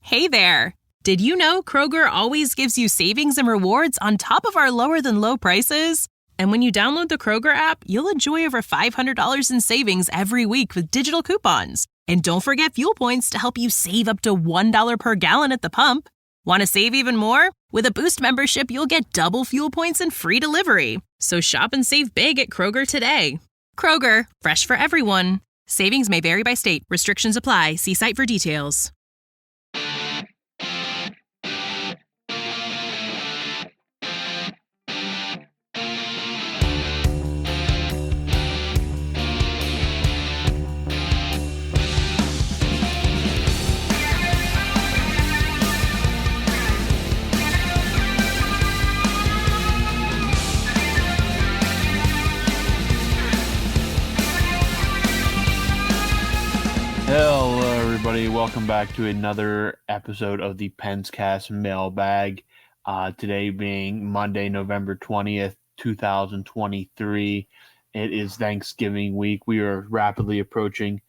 Hey there! Did you know Kroger always gives you savings and rewards on top of our lower-than-low prices? And when you download the Kroger app, you'll enjoy over $500 in savings every week with digital coupons. And don't forget fuel points to help you save up to $1 per gallon at the pump. Want to save even more? With a Boost membership, you'll get double fuel points and free delivery. So shop and save big at Kroger today. Kroger, fresh for everyone. Savings may vary by state. Restrictions apply. See site for details. Hello, everybody. Welcome back to another episode of the Penscast Mailbag. Today being Monday, November 20th, 2023. It is Thanksgiving week. We are rapidly approaching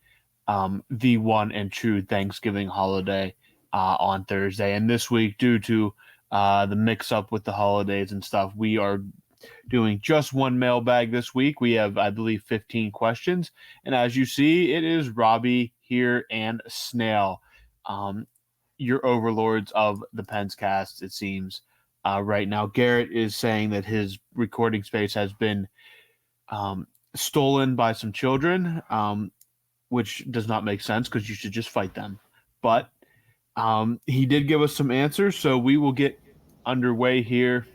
the one and true Thanksgiving holiday on Thursday. And this week, due to the mix-up with the holidays and stuff, we are doing just one mailbag this week. We have, I believe, 15 questions. And as you see, it is Robbie here and Snail, your overlords of the Penscast, it seems, right now. Garrett is saying that his recording space has been stolen by some children, which does not make sense because you should just fight them. But he did give us some answers, so we will get underway here.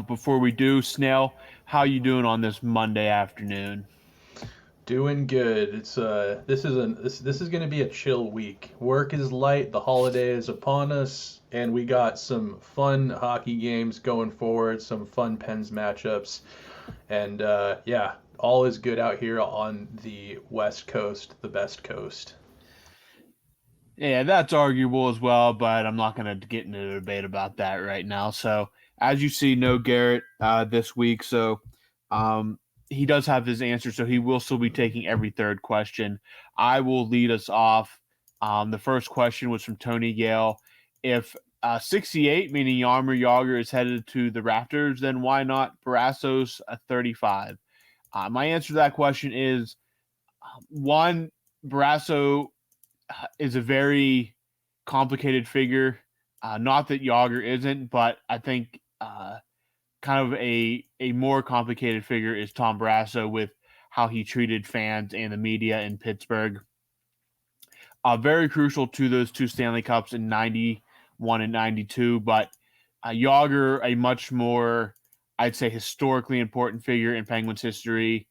Before we do, Snail, how you doing on this Monday afternoon? Doing good. It's this is going to be a chill week. Work is light, the holiday is upon us, and we got some fun hockey games going forward, some fun Pens matchups, and yeah, all is good out here on the West Coast, the best coast. Yeah, that's arguable as well, but I'm not going to get into a debate about that right now. So, as you see, no Garrett this week, so he does have his answer, so he will still be taking every third question. I will lead us off. The first question was from Tony Gale. If 68, meaning Jaromir Jagr, is headed to the Raptors, then why not Barassos 35? My answer to that question is, one, Barrasso is a very complicated figure. Not that Jagr isn't, but I think kind of a more complicated figure is Tom Barrasso with how he treated fans and the media in Pittsburgh. Very crucial to those two Stanley Cups in 91 and 92, but Jagr, a much more, I'd say, historically important figure in Penguins history.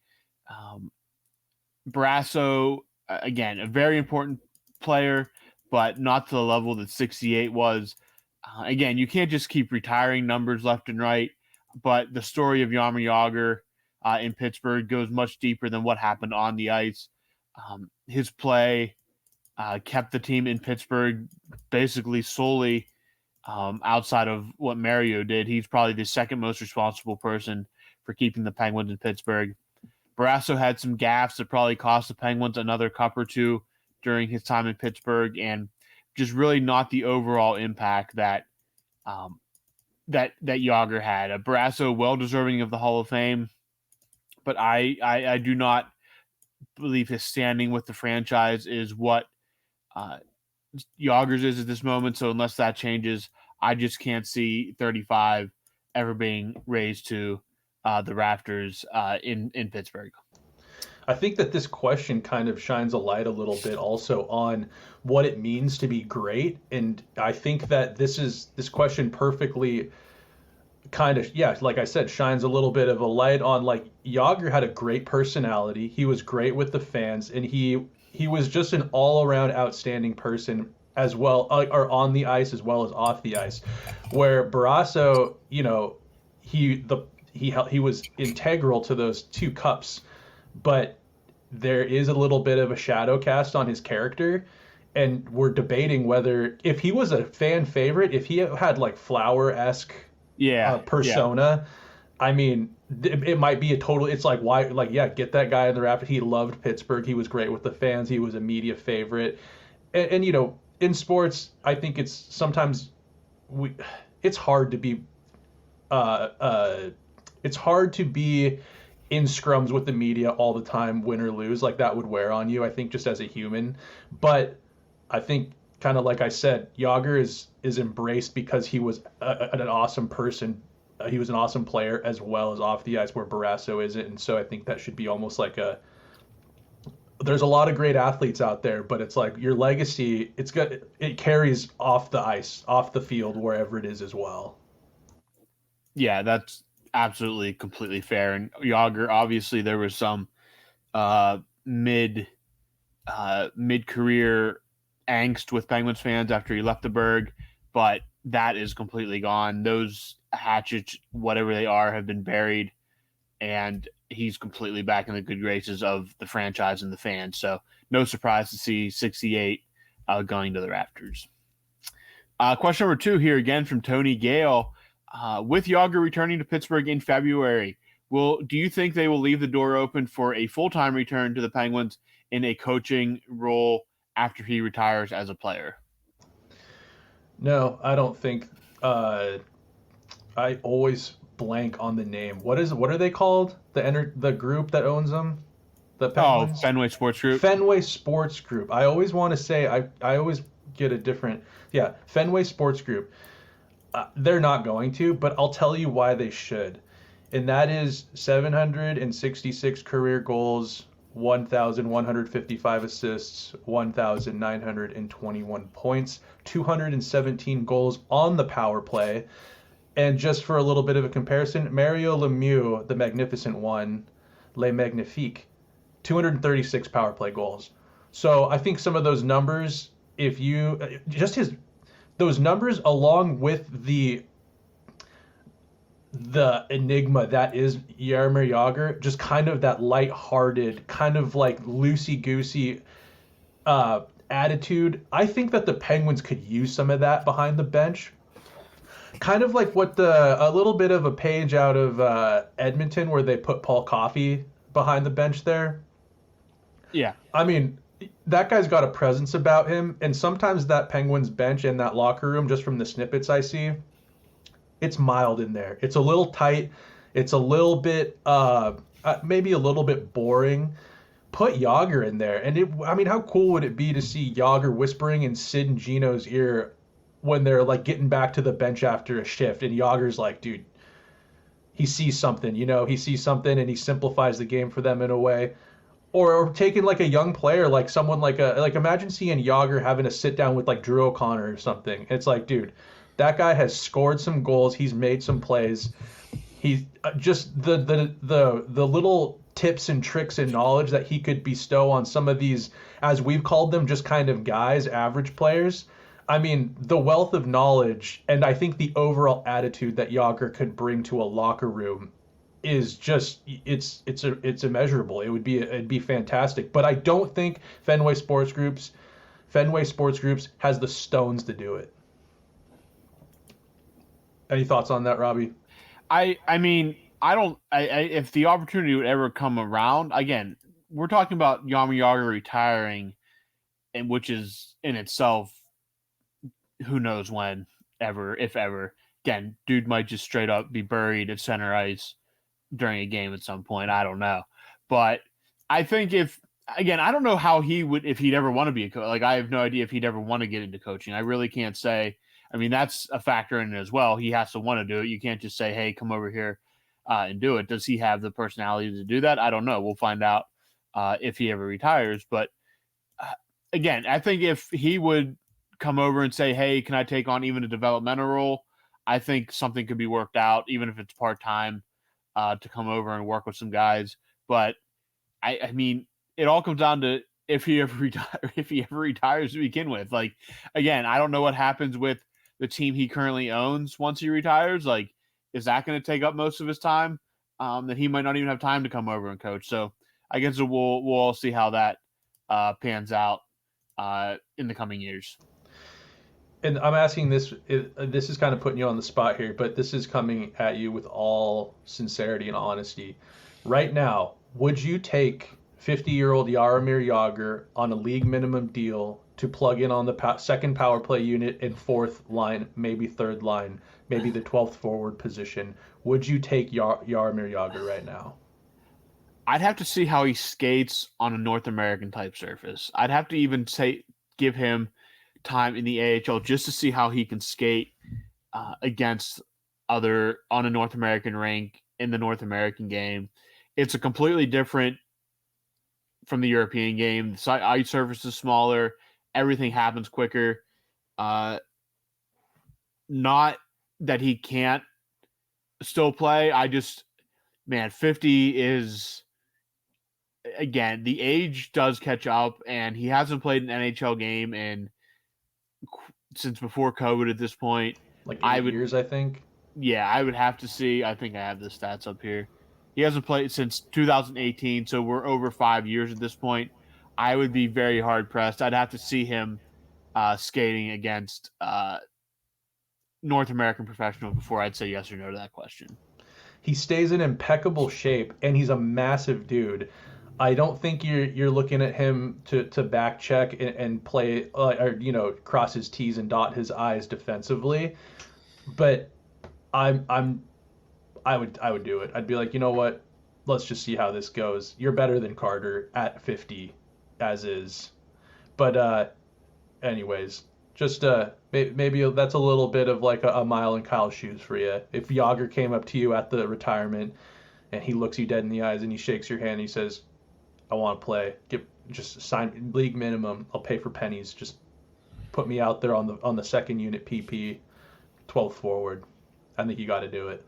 Barrasso, again, a very important player, but not to the level that 68 was. Again, you can't just keep retiring numbers left and right, but the story of Jaromir Jagr in Pittsburgh goes much deeper than what happened on the ice. His play kept the team in Pittsburgh basically solely outside of what Mario did. He's probably the second most responsible person for keeping the Penguins in Pittsburgh. Barrasso had some gaffes that probably cost the Penguins another cup or two during his time in Pittsburgh, and just really not the overall impact that that Jagr had. Barrasso, well deserving of the Hall of Fame, but I do not believe his standing with the franchise is what Jagr's is at this moment. So unless that changes, I just can't see 35 ever being raised to the Raptors in Pittsburgh. I think that this question kind of shines a light a little bit also on what it means to be great. And I think that this question perfectly kind of, yeah, like I said, shines a little bit of a light on, like, Jagr had a great personality. He was great with the fans, and he was just an all-around outstanding person as well, or on the ice as well as off the ice. Where Barrasso, you know, he was integral to those two cups, but there is a little bit of a shadow cast on his character, and we're debating whether, if he was a fan favorite, if he had like Flower-esque persona, I mean, it might be a total, it's like, why, like, yeah, get that guy in the Raptors. He loved Pittsburgh. He was great with the fans. He was a media favorite. And you know, in sports, I think it's sometimes it's hard to be uh, uh, it's hard to be in scrums with the media all the time, win or lose. Like that would wear on you, I think, just as a human. But I think, kind of like I said, Yager is embraced because he was an awesome person. He was an awesome player as well as off the ice, where Barrasso isn't. And so I think that should be almost like a. There's a lot of great athletes out there, but it's like your legacy. It carries off the ice, off the field, wherever it is as well. Yeah, that's absolutely completely fair. And Yager, obviously, there was some mid career angst with Penguins fans after he left the Berg, but that is completely gone. Those hatchets, whatever they are, have been buried, and he's completely back in the good graces of the franchise and the fans. So no surprise to see 68 going to the rafters. Question number 2 here again from Tony Gale. With Yager returning to Pittsburgh in February, do you think they will leave the door open for a full-time return to the Penguins in a coaching role after he retires as a player? No, I don't think. I always blank on the name. What are they called? The group that owns them? The Penguins? Fenway Sports Group. Fenway Sports Group. I always want to say I always get a different. Yeah, Fenway Sports Group. They're not going to, but I'll tell you why they should. And that is 766 career goals, 1,155 assists, 1,921 points, 217 goals on the power play. And just for a little bit of a comparison, Mario Lemieux, the Magnificent One, Le Magnifique, 236 power play goals. So I think some of those numbers, those numbers along with the enigma that is Jaromir Jagr, just kind of that lighthearted, kind of like loosey-goosey attitude. I think that the Penguins could use some of that behind the bench. Kind of like a little bit of a page out of Edmonton where they put Paul Coffey behind the bench there. Yeah. I mean, that guy's got a presence about him, and sometimes that Penguins bench and that locker room, just from the snippets I see, it's mild in there. It's a little tight. It's a little bit, maybe a little bit boring. Put Yager in there, and how cool would it be to see Yager whispering in Sid and Gino's ear when they're like getting back to the bench after a shift, and Yager's like, dude, he sees something, he sees something, and he simplifies the game for them in a way. Or taking like a young player, like someone like imagine seeing Yager having a sit down with like Drew O'Connor or something. It's like, dude, that guy has scored some goals. He's made some plays. He's just the little tips and tricks and knowledge that he could bestow on some of these, as we've called them, just kind of guys, average players. I mean, the wealth of knowledge and I think the overall attitude that Yager could bring to a locker room is just it's immeasurable. It'd be fantastic. But I don't think Fenway Sports Groups has the stones to do it. Any thoughts on that, Robbie? I mean, if the opportunity would ever come around, again, we're talking about Jaromir Jagr retiring, and which is in itself, who knows when, ever, if ever. Again, dude might just straight up be buried at center ice during a game at some point. I don't know. But I think I don't know how he would, if he'd ever want to be a coach. Like, I have no idea if he'd ever want to get into coaching. I really can't say. I mean, that's a factor in it as well. He has to want to do it. You can't just say, hey, come over here and do it. Does he have the personality to do that? I don't know. We'll find out if he ever retires. But again, I think if he would come over and say, hey, can I take on even a developmental role? I think something could be worked out, even if it's part-time, to come over and work with some guys. But I mean, it all comes down to if he ever retires to begin with. Like, again, I don't know what happens with the team he currently owns once he retires. Like, is that going to take up most of his time? That he might not even have time to come over and coach. So I guess we'll all see how that pans out in the coming years. And I'm asking this is kind of putting you on the spot here, but this is coming at you with all sincerity and honesty. Right now, would you take 50-year-old Jaromir Jagr on a league minimum deal to plug in on the second power play unit and fourth line, maybe third line, maybe the 12th forward position, would you take Jaromir Jagr right now? I'd have to see how he skates on a North American type surface. I'd have to even give him time in the AHL just to see how he can skate against other on a North American rink in the North American game. It's a completely different from the European game. The ice surface is smaller. Everything happens quicker. Not that he can't still play. 50 is, again, the age does catch up, and he hasn't played an NHL game since before COVID at this point. Like 8 years, I think. Yeah, I would have to see. I think I have the stats up here. He hasn't played since 2018, so we're over 5 years at this point. I would be very hard-pressed. I'd have to see him skating against North American professionals before I'd say yes or no to that question. He stays in impeccable shape, and he's a massive dude. I don't think you're looking at him to back check and play or cross his T's and dot his I's defensively, but I would do it. I'd be like, you know what? Let's just see how this goes. You're better than Carter at 50, as is. But anyways, just maybe that's a little bit of like a mile in Kyle's shoes for you. If Jagr came up to you at the retirement and he looks you dead in the eyes and he shakes your hand and he says, I want to play. Just sign league minimum. I'll pay for pennies. Just put me out there on the second unit PP, 12th forward. I think you got to do it.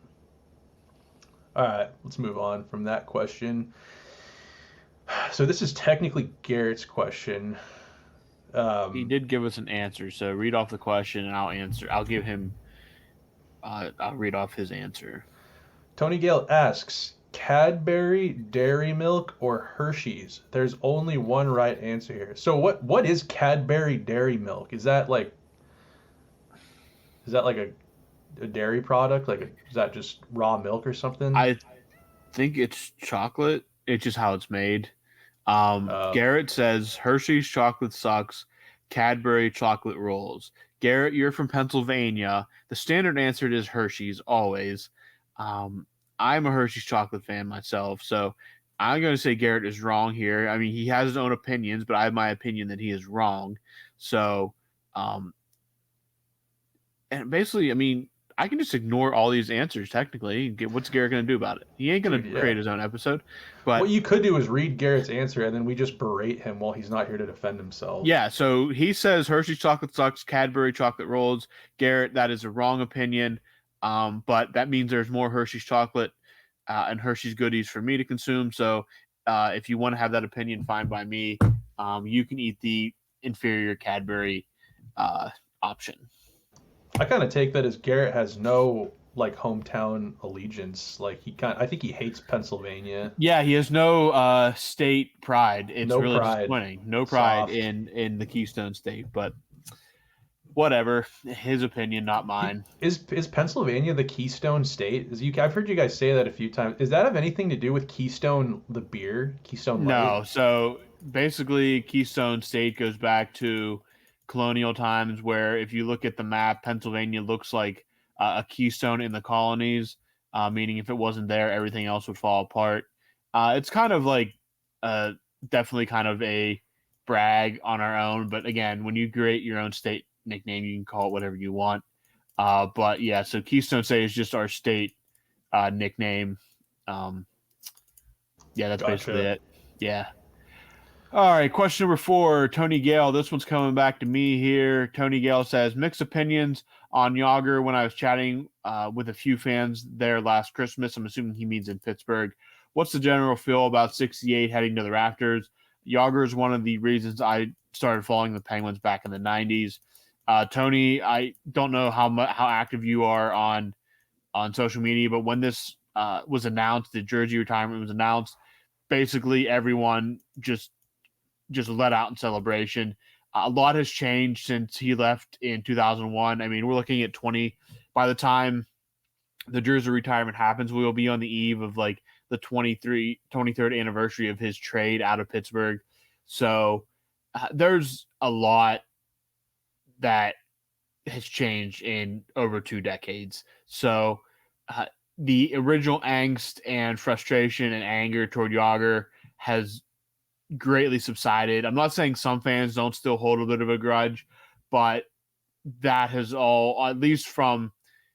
All right, let's move on from that question. So this is technically Garrett's question. He did give us an answer, so read off the question and I'll answer. I'll give him. I'll read off his answer. Tony Gale asks, Cadbury Dairy Milk or Hershey's? There's only one right answer here. So what is Cadbury Dairy Milk? Is that like a dairy product? Is that just raw milk or something? I think it's chocolate. It's just how it's made. Garrett says Hershey's chocolate sucks. Cadbury chocolate rolls. Garrett, you're from Pennsylvania. The standard answer is Hershey's always. I'm a Hershey's chocolate fan myself, so I'm going to say Garrett is wrong here. I mean, he has his own opinions, but I have my opinion that he is wrong. So, and basically, I mean, I can just ignore all these answers, technically. What's Garrett going to do about it? He ain't going to create his own episode. But what you could do is read Garrett's answer, and then we just berate him while he's not here to defend himself. Yeah, so he says Hershey's chocolate sucks, Cadbury chocolate rolls. Garrett, that is a wrong opinion, but that means there's more Hershey's chocolate and Hershey's goodies for me to consume. So if you want to have that opinion, fine by me. You can eat the inferior Cadbury option. I kind of take that as Garrett has no hometown allegiance. I think he hates Pennsylvania. Yeah, he has no state pride. It's no really pride. disappointing. No pride Soft. in the Keystone State, but whatever. His opinion, not mine. Is Pennsylvania the Keystone State? I've heard you guys say that a few times. Does that have anything to do with Keystone, the beer? Keystone Light? No. So basically, Keystone State goes back to colonial times, where if you look at the map, Pennsylvania looks like a keystone in the colonies, meaning if it wasn't there, everything else would fall apart. It's kind of like definitely kind of a brag on our own, but again, when you create your own state nickname, you can call it whatever you want. But yeah, so Keystone State is just our state nickname. Yeah, that's basically it. Yeah. All right, question number 4, Tony Gale. This one's coming back to me here. Tony Gale says, mixed opinions on Jagr when I was chatting with a few fans there last Christmas. I'm assuming he means in Pittsburgh. What's the general feel about 68 heading to the rafters? Jagr is one of the reasons I started following the Penguins back in the 90s. Tony, I don't know how active you are on social media, but when this was announced, the jersey retirement was announced, basically everyone just let out in celebration. A lot has changed since he left in 2001. I mean, we're looking at 20. By the time the jersey retirement happens, we will be on the eve of like the 23rd anniversary of his trade out of Pittsburgh. So there's a lot that has changed in over 2 decades. So the original angst and frustration and anger toward Yager has greatly subsided. I'm not saying some fans don't still hold a bit of a grudge, but that has all, at least from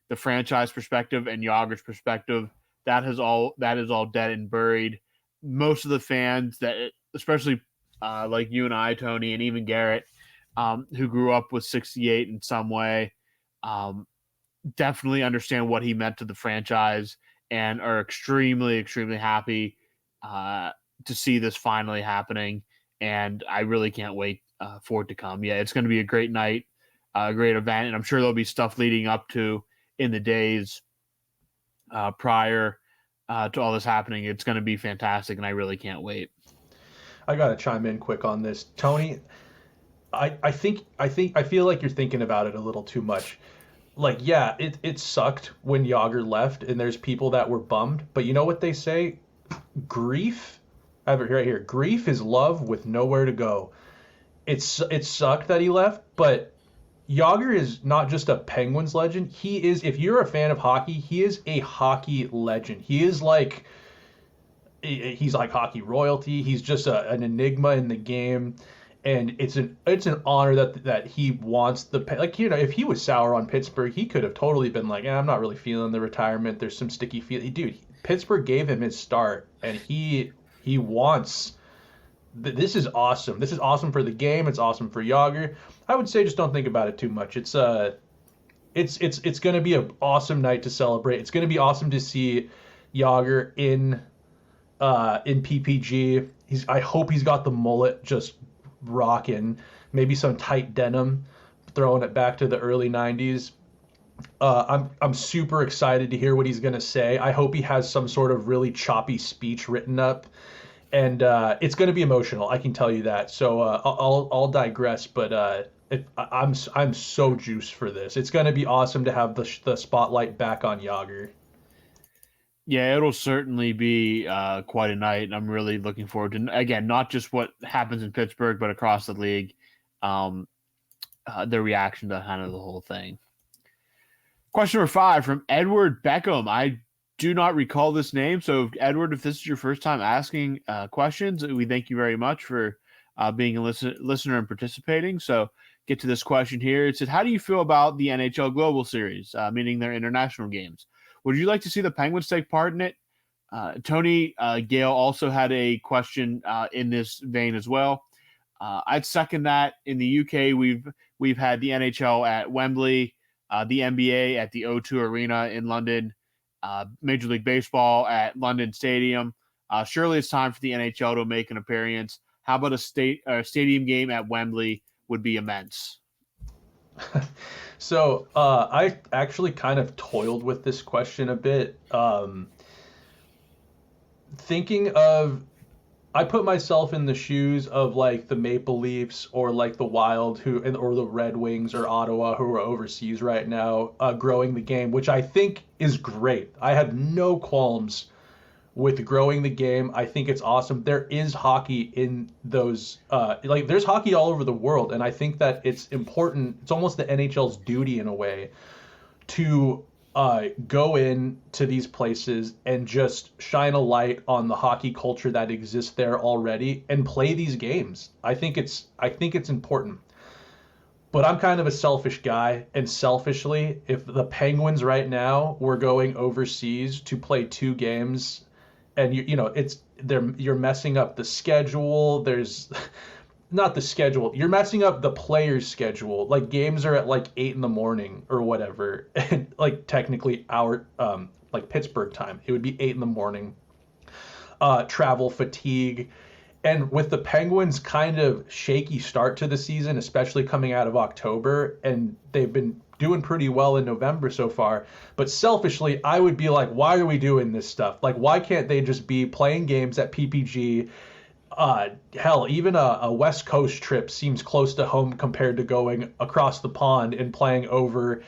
the franchise perspective and Yager's perspective, that is all dead and buried. Most of the fans that, especially like you and I, Tony, and even Garrett, who grew up with 68 in some way, definitely understand what he meant to the franchise and are extremely, extremely happy to see this finally happening. And I really can't wait for it to come. Yeah, it's going to be a great night, a great event, and I'm sure there'll be stuff leading up to in the days prior to all this happening. It's going to be fantastic, and I really can't wait. I got to chime in quick on this, Tony. I feel like you're thinking about it a little too much. Like, yeah, it sucked when Yager left, and there's people that were bummed. But you know what they say? Grief, I have it right here. Grief is love with nowhere to go. It sucked that he left, but Yager is not just a Penguins legend. He is, if you're a fan of hockey, he is a hockey legend. He's like hockey royalty. He's just an enigma in the game. And it's an honor that he wants if he was sour on Pittsburgh, he could have totally been like, I'm not really feeling the retirement. There's some sticky feeling. Dude, Pittsburgh gave him his start, and he wants. This is awesome. This is awesome for the game. It's awesome for Yager. I would say just don't think about it too much. It's going to be an awesome night to celebrate. It's going to be awesome to see Yager in PPG. I hope he's got the mullet just rocking, maybe some tight denim, throwing it back to the early 90s. I'm super excited to hear what he's going to say. I hope he has some sort of really choppy speech written up, and it's going to be emotional, I can tell you that. So I'll digress, but I'm so juiced for this. It's going to be awesome to have the spotlight back on Yager. Yeah, it'll certainly be quite a night, and I'm really looking forward to, again, not just what happens in Pittsburgh, but across the league, their reaction to kind of the whole thing. Question number 5 from Edward Beckham. I do not recall this name, so Edward, if this is your first time asking questions, we thank you very much for being a listener and participating. So get to this question here. It says, how do you feel about the NHL Global Series, meaning their international games? Would you like to see the Penguins take part in it? Tony Gale also had a question in this vein as well. I'd second that. In the UK, we've had the NHL at Wembley, the NBA at the O2 Arena in London, Major League Baseball at London Stadium. Surely it's time for the NHL to make an appearance. How about a stadium game at Wembley would be immense. So I actually kind of toiled with this question a bit. I put myself in the shoes of like the Maple Leafs or like the Wild or the Red Wings or Ottawa who are overseas right now, growing the game, which I think is great. I have no qualms with growing the game. I think it's awesome. There is hockey in those, there's hockey all over the world. And I think that it's important. It's almost the NHL's duty in a way to go in to these places and just shine a light on the hockey culture that exists there already and play these games. I think it's important. But I'm kind of a selfish guy, and selfishly, if the Penguins right now were going overseas to play 2 games, and you're messing up the schedule. There's not the schedule. You're messing up the players' schedule. Like games are at like 8 a.m. or whatever, and like technically our like Pittsburgh time, it would be 8 a.m. Travel fatigue, and with the Penguins' kind of shaky start to the season, especially coming out of October, and they've been doing pretty well in November so far. But selfishly, I would be like, why are we doing this stuff? Like, why can't they just be playing games at PPG? Hell, even a West Coast trip seems close to home compared to going across the pond and playing over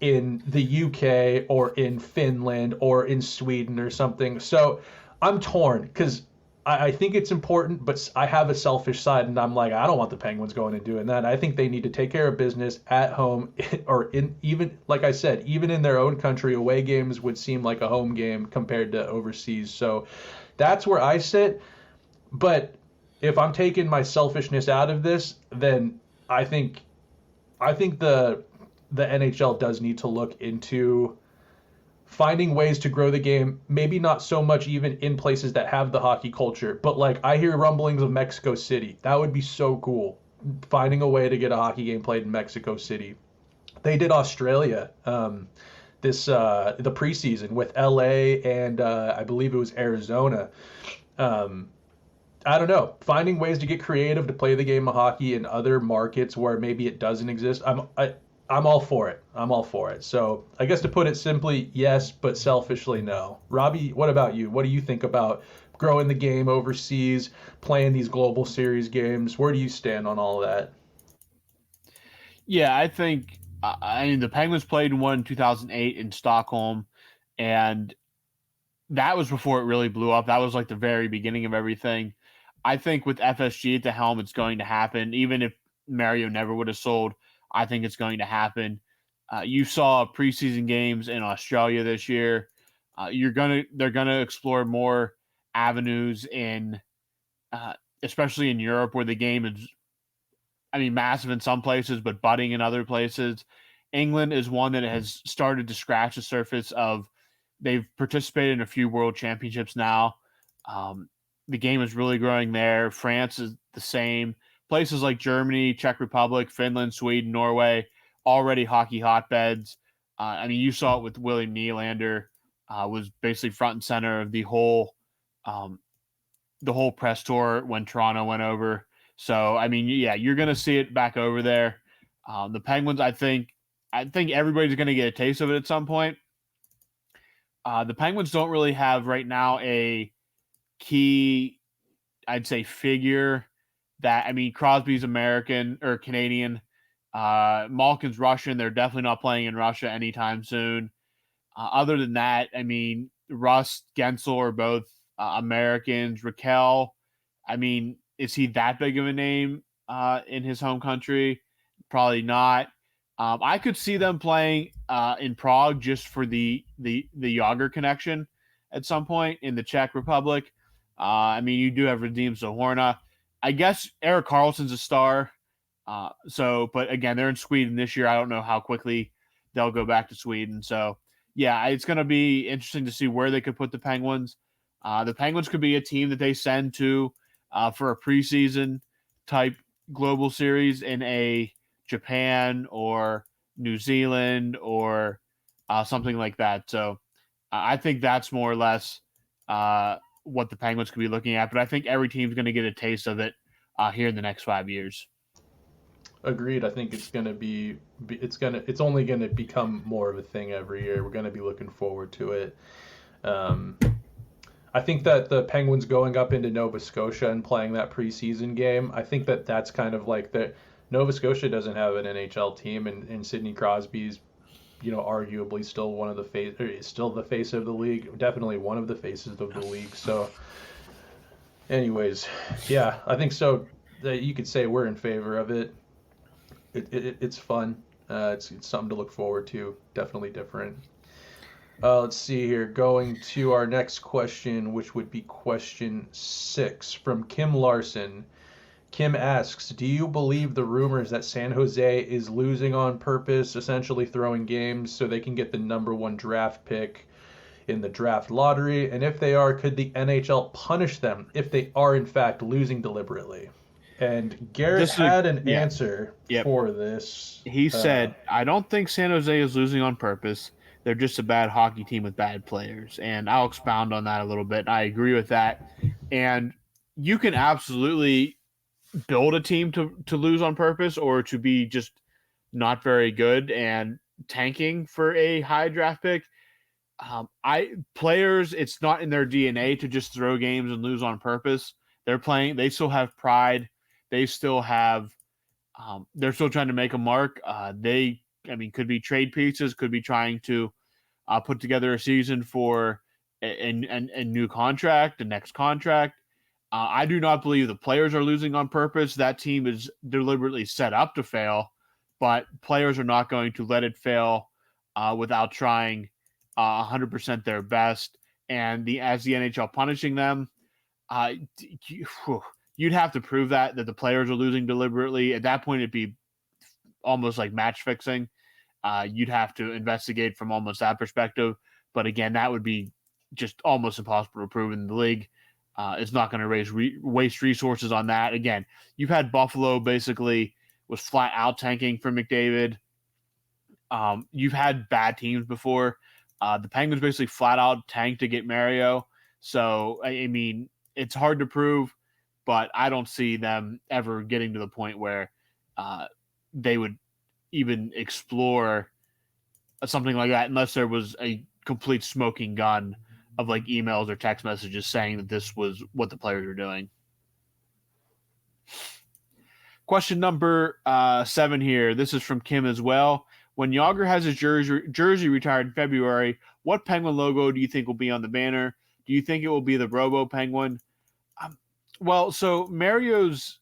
in the UK or in Finland or in Sweden or something. So I'm torn because I think it's important, but I have a selfish side, and I'm like, I don't want the Penguins going and doing that. I think they need to take care of business at home, or in even like I said, even in their own country, away games would seem like a home game compared to overseas. So that's where I sit. But if I'm taking my selfishness out of this, then I think the NHL does need to look into finding ways to grow the game, maybe not so much even in places that have the hockey culture, but like I hear rumblings of Mexico City. That would be so cool. Finding a way to get a hockey game played in Mexico City. They did Australia the preseason with LA and I believe it was Arizona. I don't know. Finding ways to get creative to play the game of hockey in other markets where maybe it doesn't exist. I'm all for it. I'm all for it. So I guess to put it simply, yes, but selfishly, no. Robbie, what about you? What do you think about growing the game overseas, playing these global series games? Where do you stand on all of that? Yeah, I think I mean the Penguins played one in 2008 in Stockholm, and that was before it really blew up. That was like the very beginning of everything. I think with FSG at the helm, it's going to happen. Even if Mario never would have sold, I think it's going to happen. You saw preseason games in Australia this year. They're gonna explore more avenues in, uh, especially in Europe, where the game is, I mean, massive in some places, but budding in other places. England is one that has started to scratch the surface of. They've participated in a few world championships now. Um, the game is really growing there. France is the same. Places like Germany, Czech Republic, Finland, Sweden, Norway, already hockey hotbeds. I mean, you saw it with William Nylander, was basically front and center of um, the whole press tour when Toronto went over. So, I mean, yeah, you're going to see it back over there. The Penguins, I think everybody's going to get a taste of it at some point. The Penguins don't really have right now a key, I'd say, figure that, I mean, Crosby's American or Canadian. Malkin's Russian. They're definitely not playing in Russia anytime soon. Other than that, I mean, Rust, Gensel are both Americans. Raquel, I mean, is he that big of a name in his home country? Probably not. I could see them playing in Prague just for the Yager connection at some point in the Czech Republic. I mean, you do have Radim Zohorna. I guess Erik Karlsson's a star. But again, they're in Sweden this year. I don't know how quickly they'll go back to Sweden. So, yeah, it's going to be interesting to see where they could put the Penguins. The Penguins could be a team that they send to for a preseason type global series in a Japan or New Zealand or something like that. So I think that's more or less what the Penguins could be looking at. But I think every team's going to get a taste of it here in the next 5 years. Agreed. I think it's only gonna become more of a thing every year. We're gonna be looking forward to it. Um, I think that the Penguins going up into Nova Scotia and playing that preseason game, I think that that's kind of like the Nova Scotia doesn't have an NHL team, and Sidney Crosby's, arguably still one of the still the face of the league, definitely one of the faces of the league. So, anyways, yeah, I think so. That you could say we're in favor of it. It's fun. It's something to look forward to. Definitely different. Let's see here. Going to our next question, which would be question 6 from Kim Larson. Kim asks, do you believe the rumors that San Jose is losing on purpose, essentially throwing games so they can get the #1 draft pick in the draft lottery? And if they are, could the NHL punish them if they are in fact losing deliberately? And Garrett had an answer for this. He said, I don't think San Jose is losing on purpose. They're just a bad hockey team with bad players. And I'll expound on that a little bit. I agree with that. And you can absolutely build a team to lose on purpose or to be just not very good and tanking for a high draft pick. Players, it's not in their DNA to just throw games and lose on purpose. They still have pride. They still have, they're still trying to make a mark. Could be trade pieces, could be trying to put together a season for a new contract, the next contract. I do not believe the players are losing on purpose. That team is deliberately set up to fail, but players are not going to let it fail without trying 100% their best. And as the NHL punishing them, you'd have to prove that the players are losing deliberately. At that point, it'd be almost like match fixing. You'd have to investigate from almost that perspective. But again, that would be just almost impossible to prove in the league. It's not going to waste resources on that. Again, you've had Buffalo basically was flat out tanking for McDavid. You've had bad teams before. The Penguins basically flat out tanked to get Mario. So, I mean, it's hard to prove, but I don't see them ever getting to the point where they would even explore something like that unless there was a complete smoking gun of like emails or text messages saying that this was what the players were doing. Question number 7 here. This is from Kim as well. When Yager has his jersey retired in February, what Penguin logo do you think will be on the banner? Do you think it will be the Robo Penguin? Well, so Mario's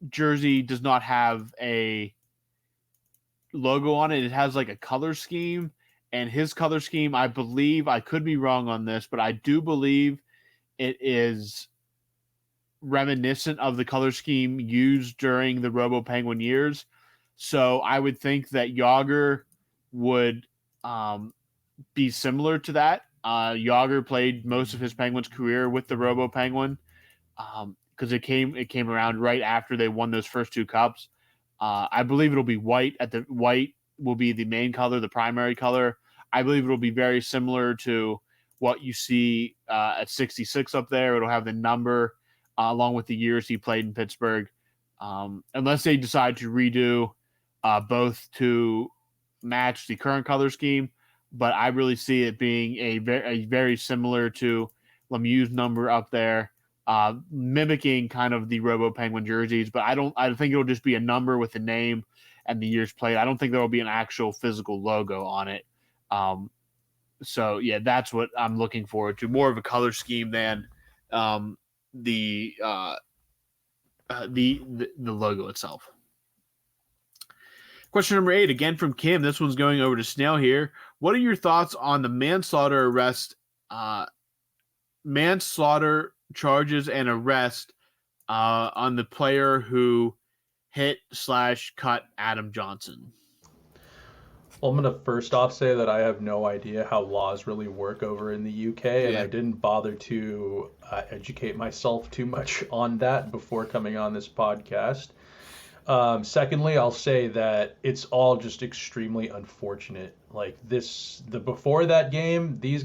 jersey does not have a logo on it. It has like a color scheme, and his color scheme, I believe, I could be wrong on this, but I do believe it is reminiscent of the color scheme used during the Robo Penguin years. So I would think that Yager would be similar to that. Yager played most of his Penguins career with the Robo Penguin because it came around right after they won those first 2 cups. I believe it'll be white. White will be the main color, the primary color. I believe it'll be very similar to what you see at 66 up there. It'll have the number along with the years he played in Pittsburgh, unless they decide to redo both to match the current color scheme. But I really see it being a very similar to Lemieux's number up there, mimicking kind of the Robo Penguin jerseys. But I think it'll just be a number with the name and the years played. I don't think there will be an actual physical logo on it. So yeah, that's what I'm looking forward to. More of a color scheme than the logo itself. Question number 8, again from Kim. This one's going over to Snail here. What are your thoughts on the manslaughter charges and arrest on the player who hit/cut Adam Johnson? Well, I'm going to first off say that I have no idea how laws really work over in the UK, and I didn't bother to educate myself too much on that before coming on this podcast. Secondly, I'll say that it's all just extremely unfortunate. Like before that game, this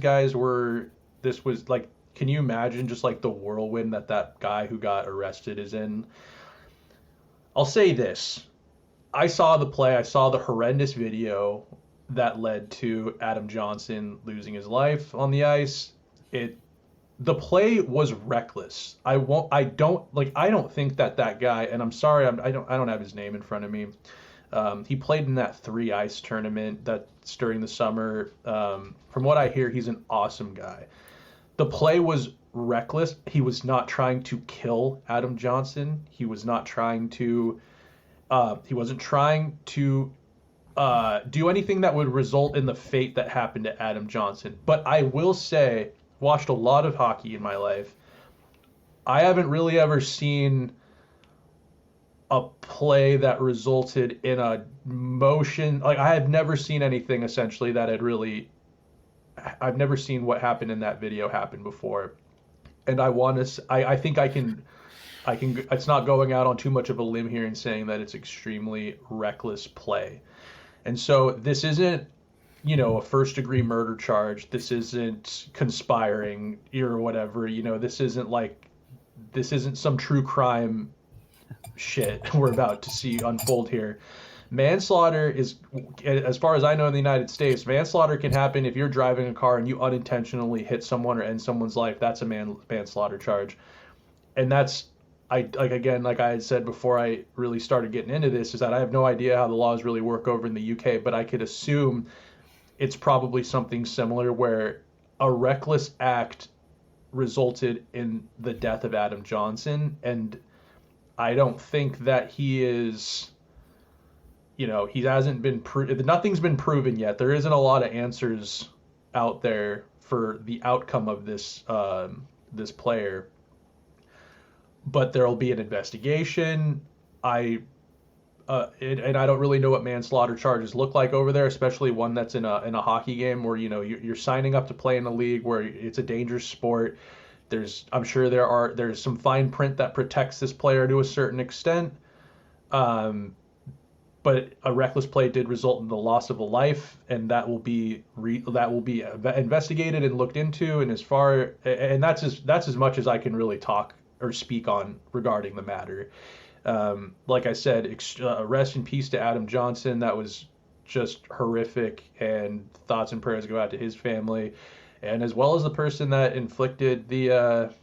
was like, can you imagine just like the whirlwind that guy who got arrested is in? I'll say this. I saw the play. I saw the horrendous video that led to Adam Johnson losing his life on the ice. The play was reckless. I don't think that guy, and I'm sorry, I don't have his name in front of me. He played in that 3 ice tournament that's during the summer. From what I hear, he's an awesome guy. The play was reckless. He was not trying to kill Adam Johnson. He was not trying to. He wasn't trying to do anything that would result in the fate that happened to Adam Johnson. But I will say, watched a lot of hockey in my life. I haven't really ever seen a play that resulted in a motion. Like, I have never seen anything essentially that I've never seen what happened in that video happen before. And I think I can, it's not going out on too much of a limb here and saying that it's extremely reckless play. And so this isn't, a first-degree murder charge. This isn't conspiring or whatever. This isn't some true crime shit we're about to see unfold here. Manslaughter is, as far as I know in the United States, manslaughter can happen if you're driving a car and you unintentionally hit someone or end someone's life. That's a manslaughter charge. And that's, like I had said before I really started getting into this, is that I have no idea how the laws really work over in the UK, but I could assume it's probably something similar where a reckless act resulted in the death of Adam Johnson, and I don't think that he is, he hasn't been nothing's been proven yet. There isn't a lot of answers out there for the outcome of this this player, but there'll be an investigation. And I don't really know what manslaughter charges look like over there, especially one that's in a hockey game where you're signing up to play in a league where it's a dangerous sport. I'm sure there's some fine print that protects this player to a certain extent. But a reckless play did result in the loss of a life, and that will be investigated and looked into. And that's as much as I can really talk or speak on regarding the matter. Like I said, rest in peace to Adam Johnson. That was just horrific, and thoughts and prayers go out to his family, and as well as the person that inflicted the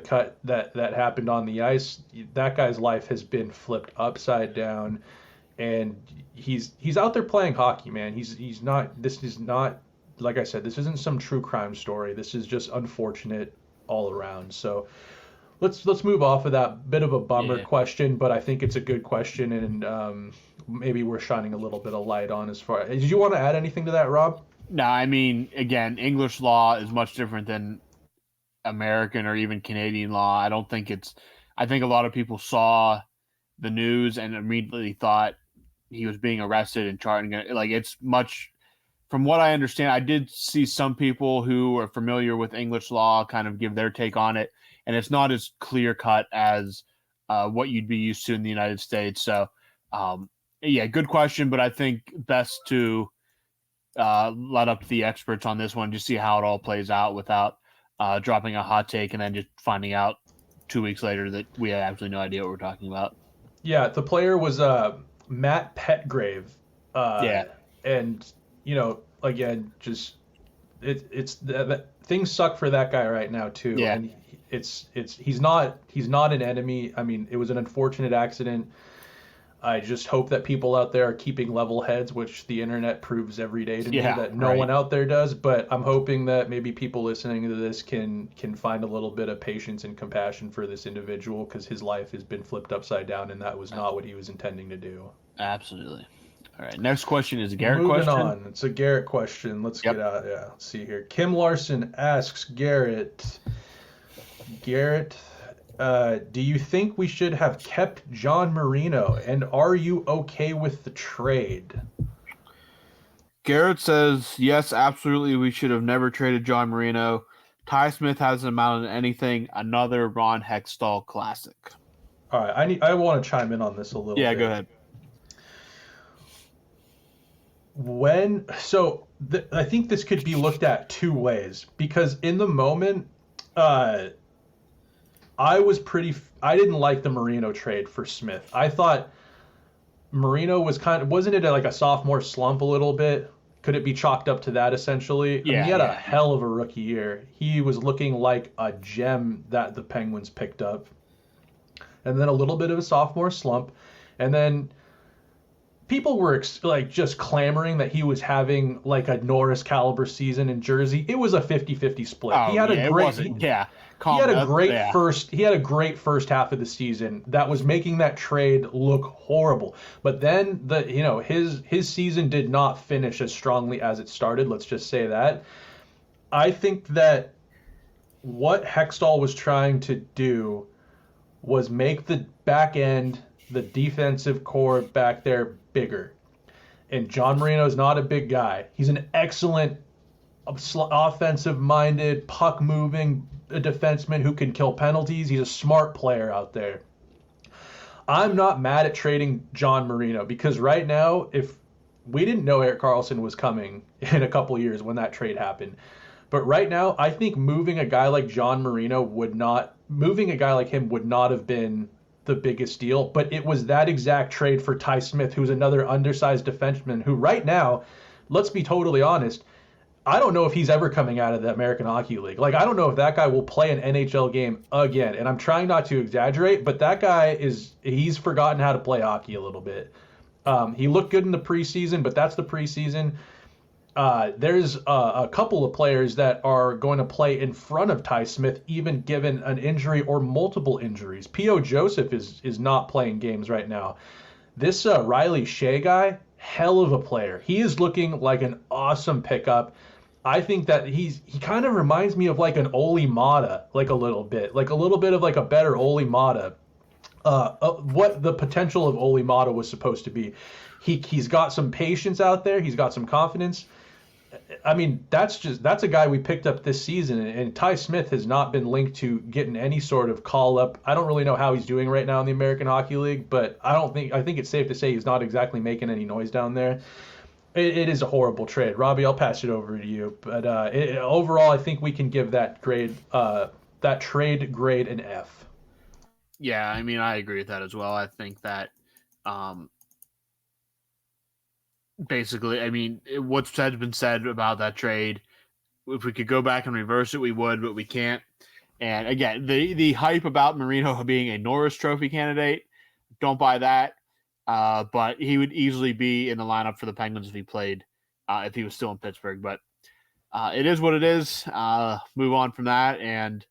cut that happened on the ice. That guy's life has been flipped upside down, and he's out there playing hockey, man. He's not. This is not, like I said, this isn't some true crime story. This is just unfortunate all around. So let's move off of that bit of a bummer question, but I think it's a good question, and maybe we're shining a little bit of light on as far. Did you want to add anything to that, Rob? No, I mean, again, English law is much different than American or even Canadian law. I think a lot of people saw the news and immediately thought he was being arrested and charged. Like, it's much, from what I understand, I did see some people who are familiar with English law kind of give their take on it, and it's not as clear cut as what you'd be used to in the United States. So, good question, but I think best to let up to the experts on this one, just see how it all plays out without dropping a hot take and then just finding out 2 weeks later that we have absolutely no idea what we're talking about. Yeah, the player was Matt Petgrave. And again, just it's things suck for that guy right now too. Yeah. And he's not an enemy. I mean, it was an unfortunate accident. I just hope that people out there are keeping level heads, which the internet proves every day to me that no one out there does. But I'm hoping that maybe people listening to this can find a little bit of patience and compassion for this individual, because his life has been flipped upside down, and that was not what he was intending to do. Absolutely. All right. Next question is a Garrett Moving question. on. It's a Garrett question. Let's get out. Yeah. Let's see here. Kim Larson asks Garrett, do you think we should have kept John Marino, and are you okay with the trade? Garrett says, yes, absolutely. We should have never traded John Marino. Ty Smith hasn't amounted to anything. Another Ron Hextall classic. All right. I want to chime in on this a little bit. Yeah, go ahead. I think this could be looked at two ways, because in the moment, I didn't like the Marino trade for Smith. I thought Marino wasn't it like a sophomore slump a little bit? Could it be chalked up to that essentially? Yeah, he had a hell of a rookie year. He was looking like a gem that the Penguins picked up. And then a little bit of a sophomore slump. And then people were just clamoring that he was having like a Norris caliber season in Jersey. It was a 50-50 split. He had a great first half of the season that was making that trade look horrible. But then his season did not finish as strongly as it started, let's just say that. I think that what Hextall was trying to do was make the back end, the defensive core back there, bigger. And John Marino is not a big guy. He's an excellent offensive-minded, puck-moving defenseman who can kill penalties. He's a smart player out there. I'm not mad at trading John Marino, because right now, if we didn't know Erik Karlsson was coming in a couple years when that trade happened. But right now, I think moving a guy like John Marino would not have been the biggest deal, but it was that exact trade for Ty Smith, who's another undersized defenseman who right now, let's be totally honest, I don't know if he's ever coming out of the American Hockey League. Like, I don't know if that guy will play an NHL game again, and I'm trying not to exaggerate, but that guy he's forgotten how to play hockey a little bit. He looked good in the preseason, but that's the preseason. there's a couple of players that are going to play in front of Ty Smith, even given an injury or multiple injuries. P.O. Joseph is not playing games right now. This Riley Shea guy, hell of a player. He is looking like an awesome pickup. I think that he kind of reminds me of like an Oli Mata, like a little bit of like a better Oli Mata. What the potential of Oli Mata was supposed to be. He's got some patience out there. He's got some confidence. I mean, that's a guy we picked up this season, and Ty Smith has not been linked to getting any sort of call up. I don't really know how he's doing right now in the American Hockey League, but I think it's safe to say he's not exactly making any noise down there. It is a horrible trade. Robbie, I'll pass it over to you. But overall, I think we can give that trade grade an F. Yeah, I mean, I agree with that as well. I think that basically, I mean, what's been said about that trade, if we could go back and reverse it, we would, but we can't. And again, the hype about Marino being a Norris Trophy candidate, don't buy that. But he would easily be in the lineup for the Penguins if he played, if he was still in Pittsburgh. But it is what it is. Move on from that. And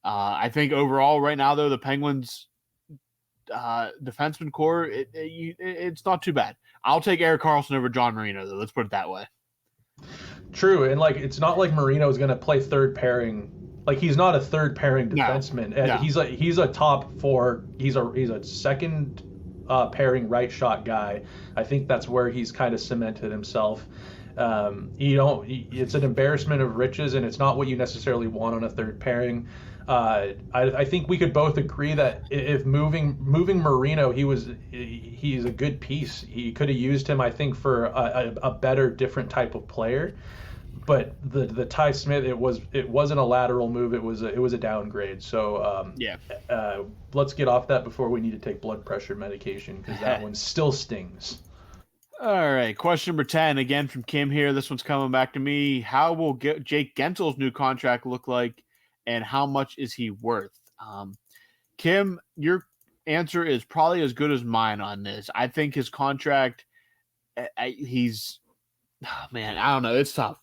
I think overall right now, though, the Penguins defenseman core, it's not too bad. I'll take Erik Karlsson over John Marino, though. Let's put it that way. True, and like it's not like Marino is going to play third pairing. Like he's not a third pairing defenseman. No. He's a top four. He's a second pairing right shot guy. I think that's where he's kind of cemented himself. It's an embarrassment of riches, and it's not what you necessarily want on a third pairing. I think we could both agree that if moving Marino, he's a good piece. He could have used him, I think, for a better, different type of player. But the Ty Smith, it wasn't a lateral move. It was a downgrade. So let's get off that before we need to take blood pressure medication, because that one still stings. All right, question number 10 again from Kim here. This one's coming back to me. How will Jake Gensel's new contract look like? And how much is he worth? Kim, your answer is probably as good as mine on this. I think his contract, I don't know. It's tough.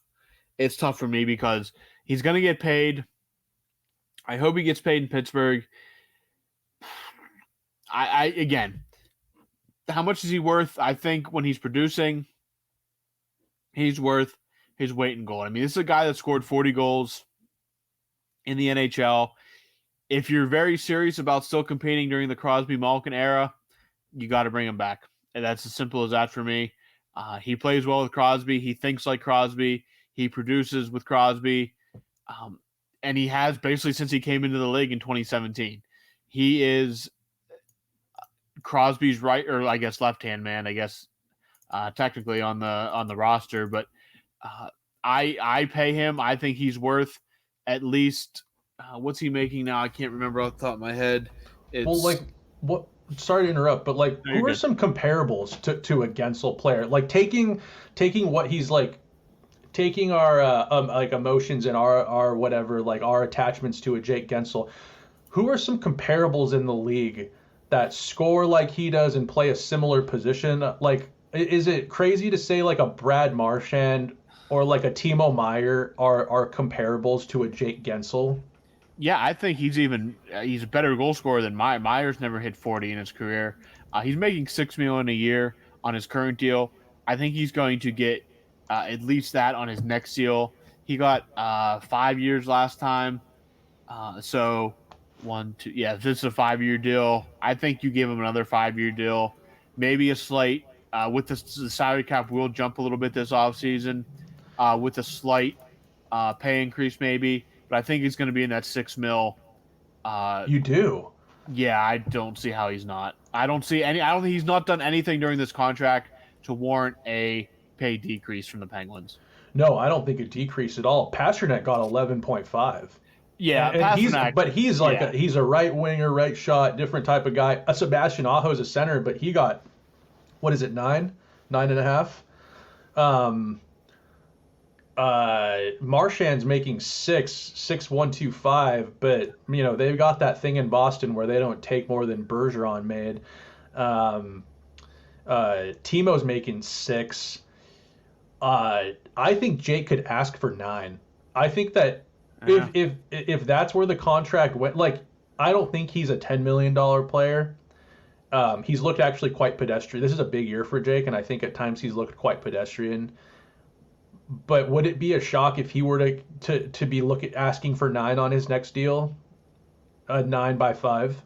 It's tough for me because he's going to get paid. I hope he gets paid in Pittsburgh. Again, how much is he worth? I think when he's producing, he's worth his weight in gold. I mean, this is a guy that scored 40 goals in the NHL. If you're very serious about still competing during the Crosby-Malkin era, you got to bring him back. And that's as simple as that for me. He plays well with Crosby. He thinks like Crosby. He produces with Crosby. And he has basically since he came into the league in 2017. He is Crosby's right, or I guess left-hand man, technically on the roster. But I pay him. I think he's worth at least what's he making now? I can't remember off the top of my head. Sorry to interrupt, but like, who are some comparables to a Gensel player? Like taking what he's like, taking our like emotions and our whatever, like our attachments to a Jake Gensel. Who are some comparables in the league that score like he does and play a similar position? Like, is it crazy to say like a Brad Marchand or like a Timo Meier are comparables to a Jake Gensel? Yeah, I think he's a better goal scorer than Meier. Meier's never hit 40 in his career. He's making $6 million a year on his current deal. I think he's going to get at least that on his next deal. He got 5 years last time. So 1, 2, yeah, this is a 5-year deal. I think you give him another 5-year deal, maybe a slight with the salary cap will jump a little bit this offseason. With a slight pay increase maybe, but I think he's going to be in that $6 million. You do? Yeah, I don't see how he's not. I don't think he's not done anything during this contract to warrant a pay decrease from the Penguins. No, I don't think a decrease at all. Pastrnak got 11.5. Yeah, and he's a right winger, right shot, different type of guy. Sebastian Aho is a center, but he got, what is it, 9.5? Marchand's making 6.125, but they've got that thing in Boston where they don't take more than Bergeron made. Timo's making 6. I think Jake could ask for 9. I think that Yeah. if that's where the contract went, like I don't think he's a $10 million player. He's looked actually quite pedestrian. This is a big year for Jake, and I think at times he's looked quite pedestrian. But would it be a shock if he were to be asking for 9 on his next deal? A 9 by 5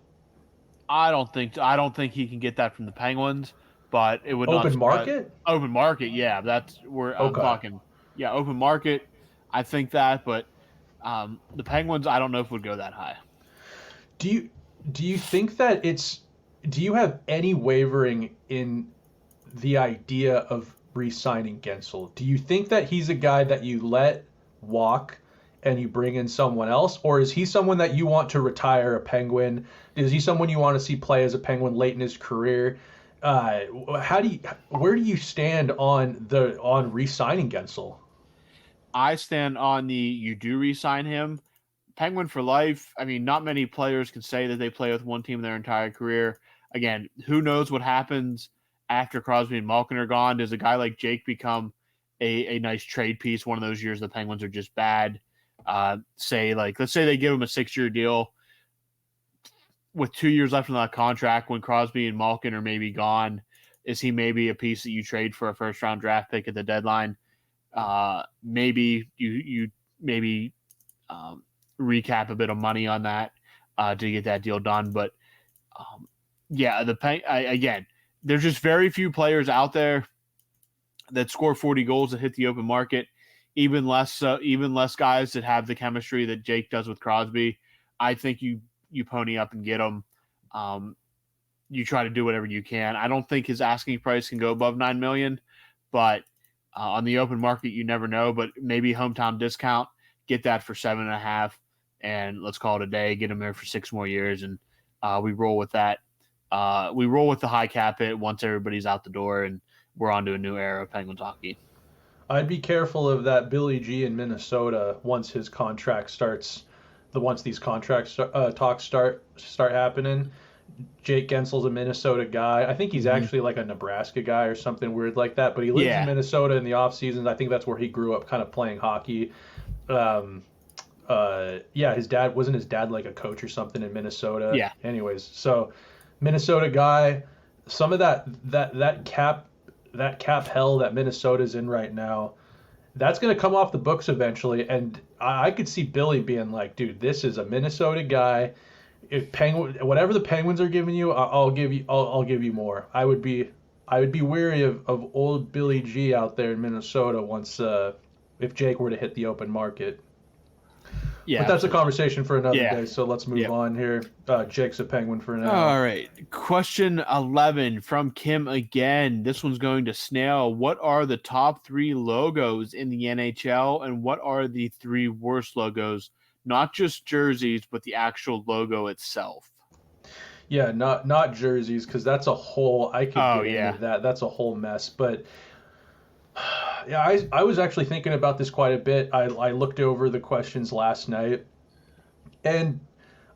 I don't think he can get that from the Penguins, but it would not open surprise. market. Open market, yeah, that's where I'm Okay. talking. Yeah, open market. I think that, but the Penguins, I don't know if would go that high. Do you do you think that it's do you have any wavering in the idea of re-signing Gensel? Do you think that he's a guy that you let walk and you bring in someone else, or is he someone that you want to retire a Penguin? Is he someone you want to see play as a Penguin late in his career? How do you where do you stand on re-signing Gensel? I stand on the you do re-sign him. Penguin for life. I mean, not many players can say that they play with one team their entire career. Again, who knows what happens after Crosby and Malkin are gone? Does a guy like Jake become a nice trade piece one of those years the Penguins are just bad? Let's say they give him a 6-year deal with 2 years left on that contract when Crosby and Malkin are maybe gone. Is he maybe a piece that you trade for a first round draft pick at the deadline? Maybe you maybe recap a bit of money on that to get that deal done. But yeah, again, there's just very few players out there that score 40 goals that hit the open market. Even less guys that have the chemistry that Jake does with Crosby. I think you pony up and get them. You try to do whatever you can. I don't think his asking price can go above $9 million, but on the open market, you never know. But maybe hometown discount, get that for 7.5, and let's call it a day. Get him there for 6 more years, and we roll with that. We roll with the high cap hit once everybody's out the door, and we're on to a new era of Penguins hockey. I'd be careful of that Billy G in Minnesota once his contract starts. Once these contract talks start happening. Jake Gensel's a Minnesota guy. I think he's actually like a Nebraska guy or something weird like that. But he lives in Minnesota in the off seasons. I think that's where he grew up, kind of playing hockey. His dad wasn't his dad like a coach or something in Minnesota. Yeah. Anyways, so Minnesota guy. Some of that cap hell that Minnesota's in right now, that's going to come off the books eventually. And I could see Billy being like, dude, this is a Minnesota guy. If whatever the Penguins are giving you, I'll give you more. I would be wary of old Billy G out there in Minnesota once if Jake were to hit the open market. Yeah, but that's a conversation for another Yeah. day. So let's move on here. Jake's a Penguin for now. All right. Question 11 from Kim again. This one's going to Snail. What are the top 3 logos in the NHL, and what are the 3 worst logos? Not just jerseys, but the actual logo itself. Yeah, not jerseys, because that's a whole. I could get into that. That's a whole mess. But yeah, I was actually thinking about this quite a bit. I looked over the questions last night, and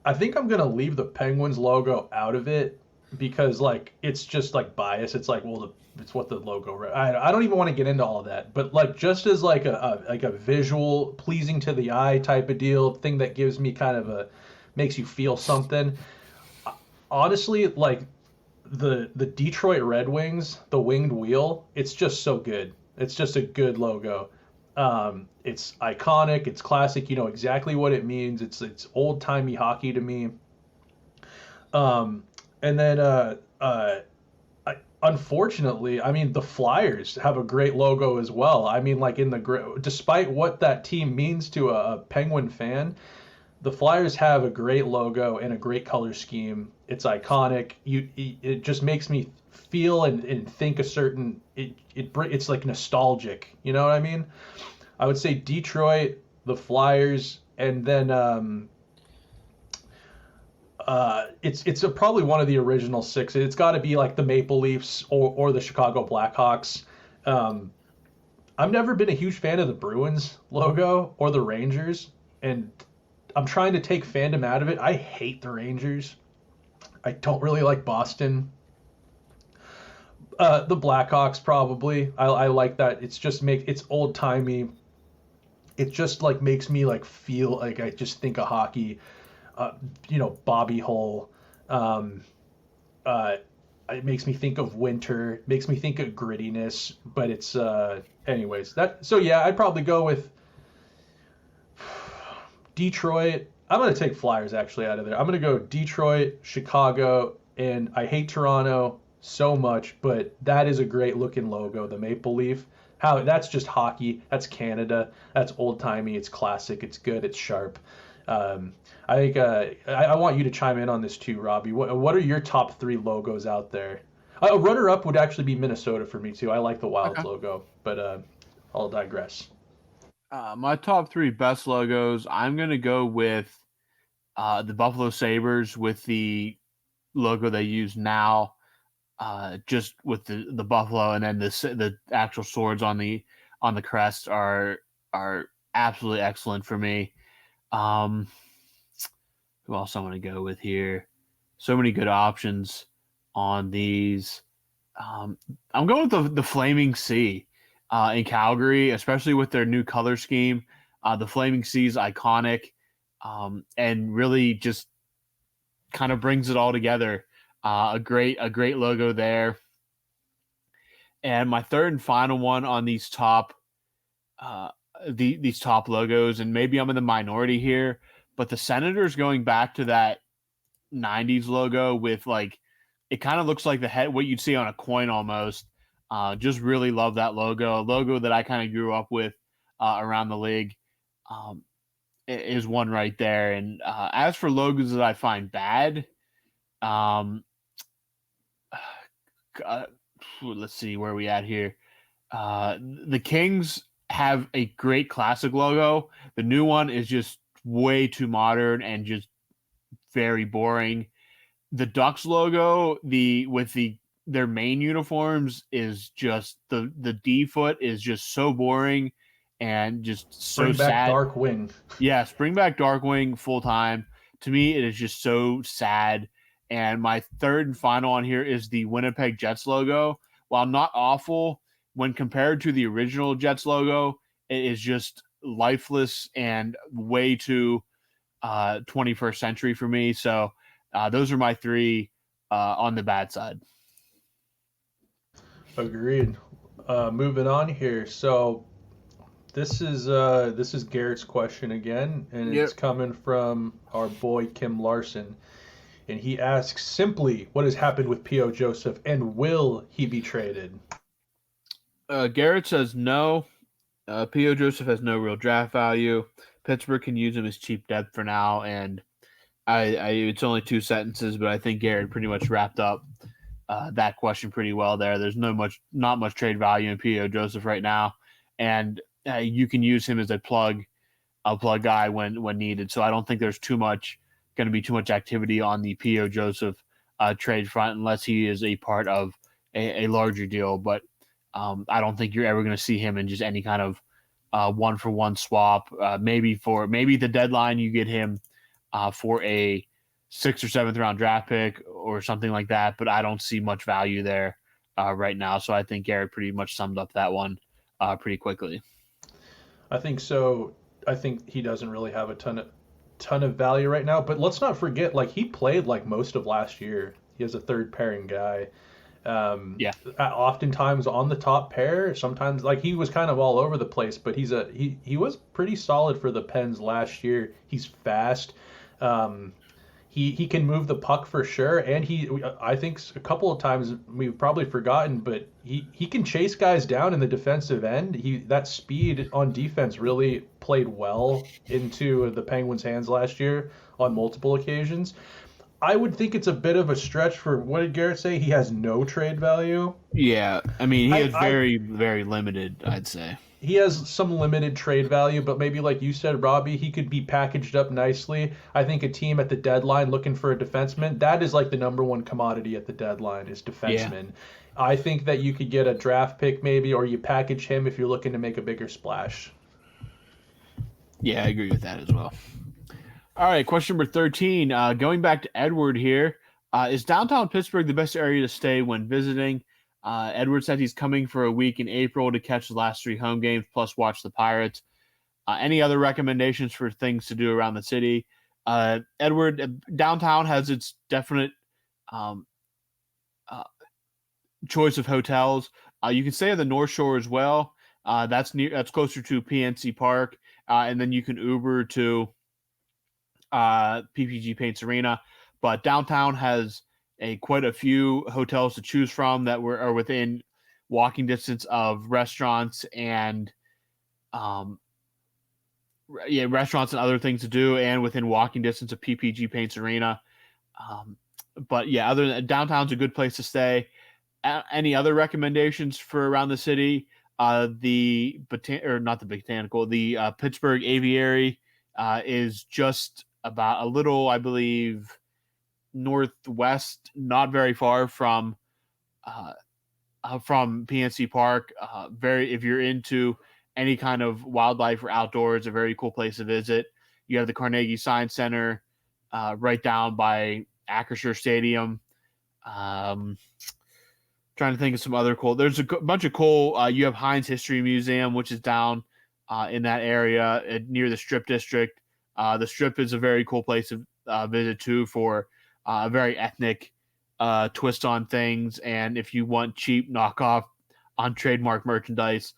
I think I'm gonna leave the Penguins logo out of it because like it's just like bias. It's like, well, it's what the logo. I don't even want to get into all of that. But like just as like a visual, pleasing to the eye type of deal, thing that gives me kind of makes you feel something. Honestly, like the Detroit Red Wings, the winged wheel, it's just so good. It's just a good logo. It's iconic. It's classic. You know exactly what it means. It's old timey hockey to me. And then unfortunately, I mean the Flyers have a great logo as well. I mean, like despite what that team means to a Penguin fan, the Flyers have a great logo and a great color scheme. It's iconic. It just makes me feel and think a certain. It's like nostalgic. You know what I mean? I would say Detroit, the Flyers, and then it's probably one of the original 6. It's got to be like the Maple Leafs or the Chicago Blackhawks. I've never been a huge fan of the Bruins logo or the Rangers, and I'm trying to take fandom out of it. I hate the Rangers. I don't really like Boston. The Blackhawks probably. I like that. It's old timey. It just like makes me like feel like I just think of hockey. Bobby Hull. Um, uh, it makes me think of winter. Makes me think of grittiness. But it's anyways that. So yeah, I'd probably go with Detroit. I'm gonna take Flyers actually out of there. I'm gonna go Detroit, Chicago, and I hate Toronto so much, but that is a great looking logo, the Maple Leaf. How that's just hockey. That's Canada. That's old timey. It's classic. It's good. It's sharp. Um, I think I want you to chime in on this too, Robbie. What are your top three logos out there? A runner up would actually be Minnesota for me too. I like the Wild Okay. logo, but I'll digress. My top three best logos. I'm gonna go with the Buffalo Sabres with the logo they use now, just with the buffalo, and then the actual swords on the crest are absolutely excellent for me. Um, who else I'm gonna go with here? So many good options on these. Um, I'm going with the Flaming Sea in Calgary, especially with their new color scheme. The Flaming Sea is iconic, and really just kind of brings it all together. A great logo there. And my third and final one on uh, these top logos, and maybe I'm in the minority here, but the Senators going back to that '90s logo with like it kind of looks like the head what you'd see on a coin almost. Just really love that logo. A logo that I kind of grew up with around the league. Um, is one right there. And as for logos that I find bad, um, uh, let's see where we at here. The Kings have a great classic logo. The new one is just way too modern and just very boring. The Ducks logo, their main uniforms is just the D foot is just so boring and just so Bring back sad. Dark Wing. Yes, bring back Darkwing full time. To me, it is just so sad. And my third and final on here is the Winnipeg Jets logo. While not awful, when compared to the original Jets logo, it is just lifeless and way too 21st century for me. So those are my three on the bad side. Agreed. Moving on here. So this is Garrett's question again, and Yep. it's coming from our boy Kim Larson, and he asks simply, "What has happened with P.O. Joseph, and will he be traded?" Garrett says no. P.O. Joseph has no real draft value. Pittsburgh can use him as cheap depth for now, and I it's only two sentences, but I think Garrett pretty much wrapped up that question pretty well there. There's not much trade value in P.O. Joseph right now, and you can use him as a plug guy when needed. So I don't think there's going to be too much activity on the P.O. Joseph trade front unless he is a part of a larger deal. But I don't think you're ever going to see him in just any kind of one for one swap. Maybe the deadline you get him for a 6th or 7th round draft pick or something like that. But I don't see much value there right now. So I think Garrett pretty much summed up that one pretty quickly. I think so. I think he doesn't really have a ton of value right now. But let's not forget, like he played like most of last year. He is a third pairing guy. Yeah. Oftentimes on the top pair. Sometimes like he was kind of all over the place, but he was pretty solid for the Pens last year. He's fast. Um, he can move the puck for sure, and I think a couple of times we've probably forgotten, but he can chase guys down in the defensive end. That speed on defense really played well into the Penguins' hands last year on multiple occasions. I would think it's a bit of a stretch for what did Garrett say? He has no trade value. Yeah, I mean he I, is I very very limited, I'd say. he has some limited trade value, but maybe like you said, Robbie, he could be packaged up nicely. I think a team at the deadline looking for a defenseman, that is like the number one commodity at the deadline is defenseman. I think that you could get a draft pick maybe, or you package him if you're looking to make a bigger splash. Yeah, I agree with that as well. All right, question number 13. Going back to Edward here, is downtown Pittsburgh the best area to stay when visiting? Edward said he's coming for a week in April to catch the last 3 home games, plus watch the Pirates. Any other recommendations for things to do around the city? Edward, downtown has its definite choice of hotels. You can stay on the North Shore as well. That's closer to PNC Park, and then you can Uber to PPG Paints Arena. But downtown has quite a few hotels to choose from that are within walking distance of restaurants and restaurants and other things to do, and within walking distance of PPG Paints Arena. But yeah, other than downtown's a good place to stay. Any other recommendations for around the city? The Pittsburgh Aviary is just about a little, I believe, northwest, not very far from PNC Park. If you're into any kind of wildlife or outdoors, a very cool place to visit. You have the Carnegie Science Center right down by Acrisure Stadium. Trying to think of some other cool. There's a bunch of cool. You have Heinz History Museum, which is down in that area near the Strip District. The Strip is a very cool place to visit too, for a very ethnic twist on things. And if you want cheap knockoff on trademark merchandise,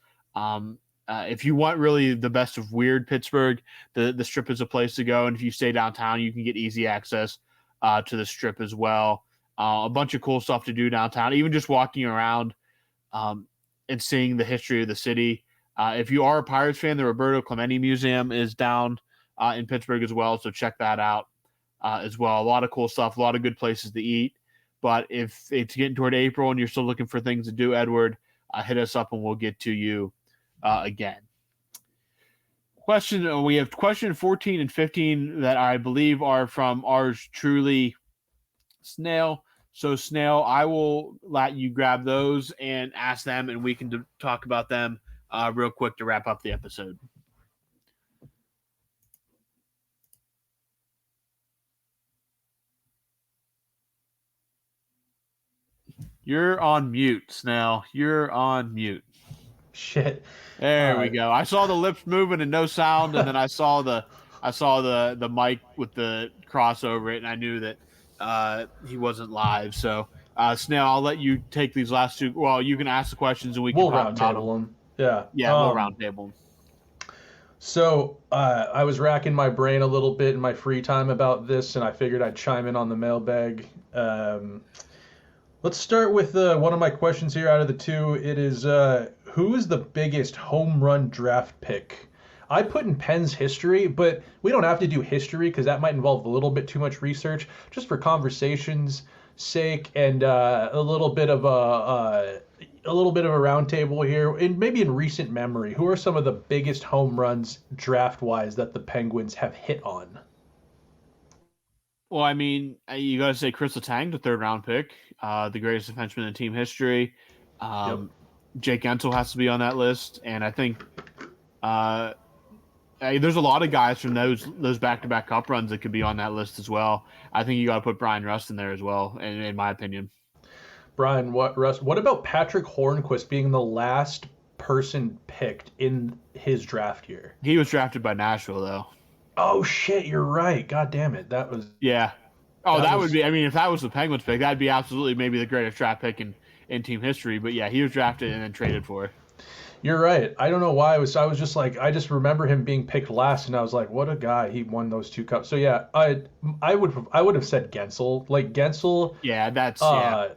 if you want really the best of weird Pittsburgh, the Strip is a place to go. And if you stay downtown, you can get easy access to the Strip as well. A bunch of cool stuff to do downtown, even just walking around and seeing the history of the city. If you are a Pirates fan, the Roberto Clemente Museum is down in Pittsburgh as well, so check that out as well. A lot of cool stuff, a lot of good places to eat. But if it's getting toward April and you're still looking for things to do, Edward, hit us up and we'll get to you again. We have question 14 and 15 that I believe are from ours truly, Snail. So, Snail, I will let you grab those and ask them, and we can talk about them real quick to wrap up the episode. You're on mute, Snail. You're on mute. Shit. There we go. I saw the lips moving and no sound, and then I saw the mic with the cross over it, and I knew that he wasn't live. So, Snail, I'll let you take these last two. Well, you can ask the questions and we'll round table them. Yeah. Yeah, we'll round table them. So I was racking my brain a little bit in my free time about this, and I figured I'd chime in on the mailbag. Let's start with one of my questions here out of the two. It is, who is the biggest home run draft pick? I put in Penn's history, but we don't have to do history because that might involve a little bit too much research. Just for conversation's sake and a little bit of a round table here, and maybe in recent memory, who are some of the biggest home runs draft-wise that the Penguins have hit on? Well, I mean, you got to say Chris Letang, the third-round pick, the greatest defenseman in team history. Yep. Jake Guentzel has to be on that list, and I think there's a lot of guys from those back-to-back cup runs that could be on that list as well. I think you got to put Brian Rust in there as well, in my opinion. Brian, Rust, what about Patrick Hornquist being the last person picked in his draft year? He was drafted by Nashville, though. Oh, shit, you're right. God damn it. That was... Yeah. Oh, that would be... I mean, if that was the Penguins pick, that'd be absolutely maybe the greatest draft pick in team history. But, yeah, he was drafted and then traded for. You're right. I don't know why. I was just like... I just remember him being picked last, and I was like, what a guy. He won those two cups. So, yeah, I would have said Guentzel. Like, Guentzel... Yeah, that's... yeah.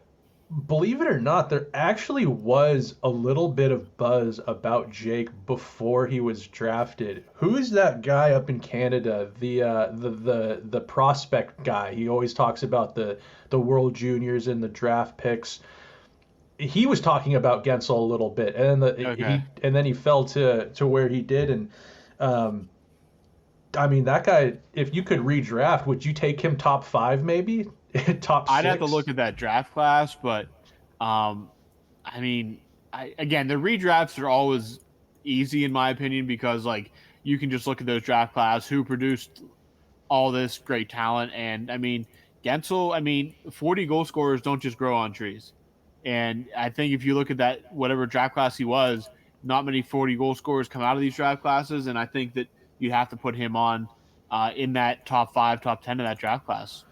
Believe it or not, there actually was a little bit of buzz about Jake before he was drafted. Who is that guy up in Canada? The prospect guy. He always talks about the World Juniors and the draft picks. He was talking about Guentzel a little bit, and then he fell to where he did. And I mean, that guy. If you could redraft, would you take him top 5 maybe? Top 6? I'd have to look at that draft class, but I mean, again, the redrafts are always easy in my opinion because like you can just look at those draft class who produced all this great talent, and I mean Guentzel. I mean, 40 goal scorers don't just grow on trees. And I think if you look at that, whatever draft class he was, not many 40 goal scorers come out of these draft classes. And I think that you have to put him on in that top 5, top 10 of that draft class.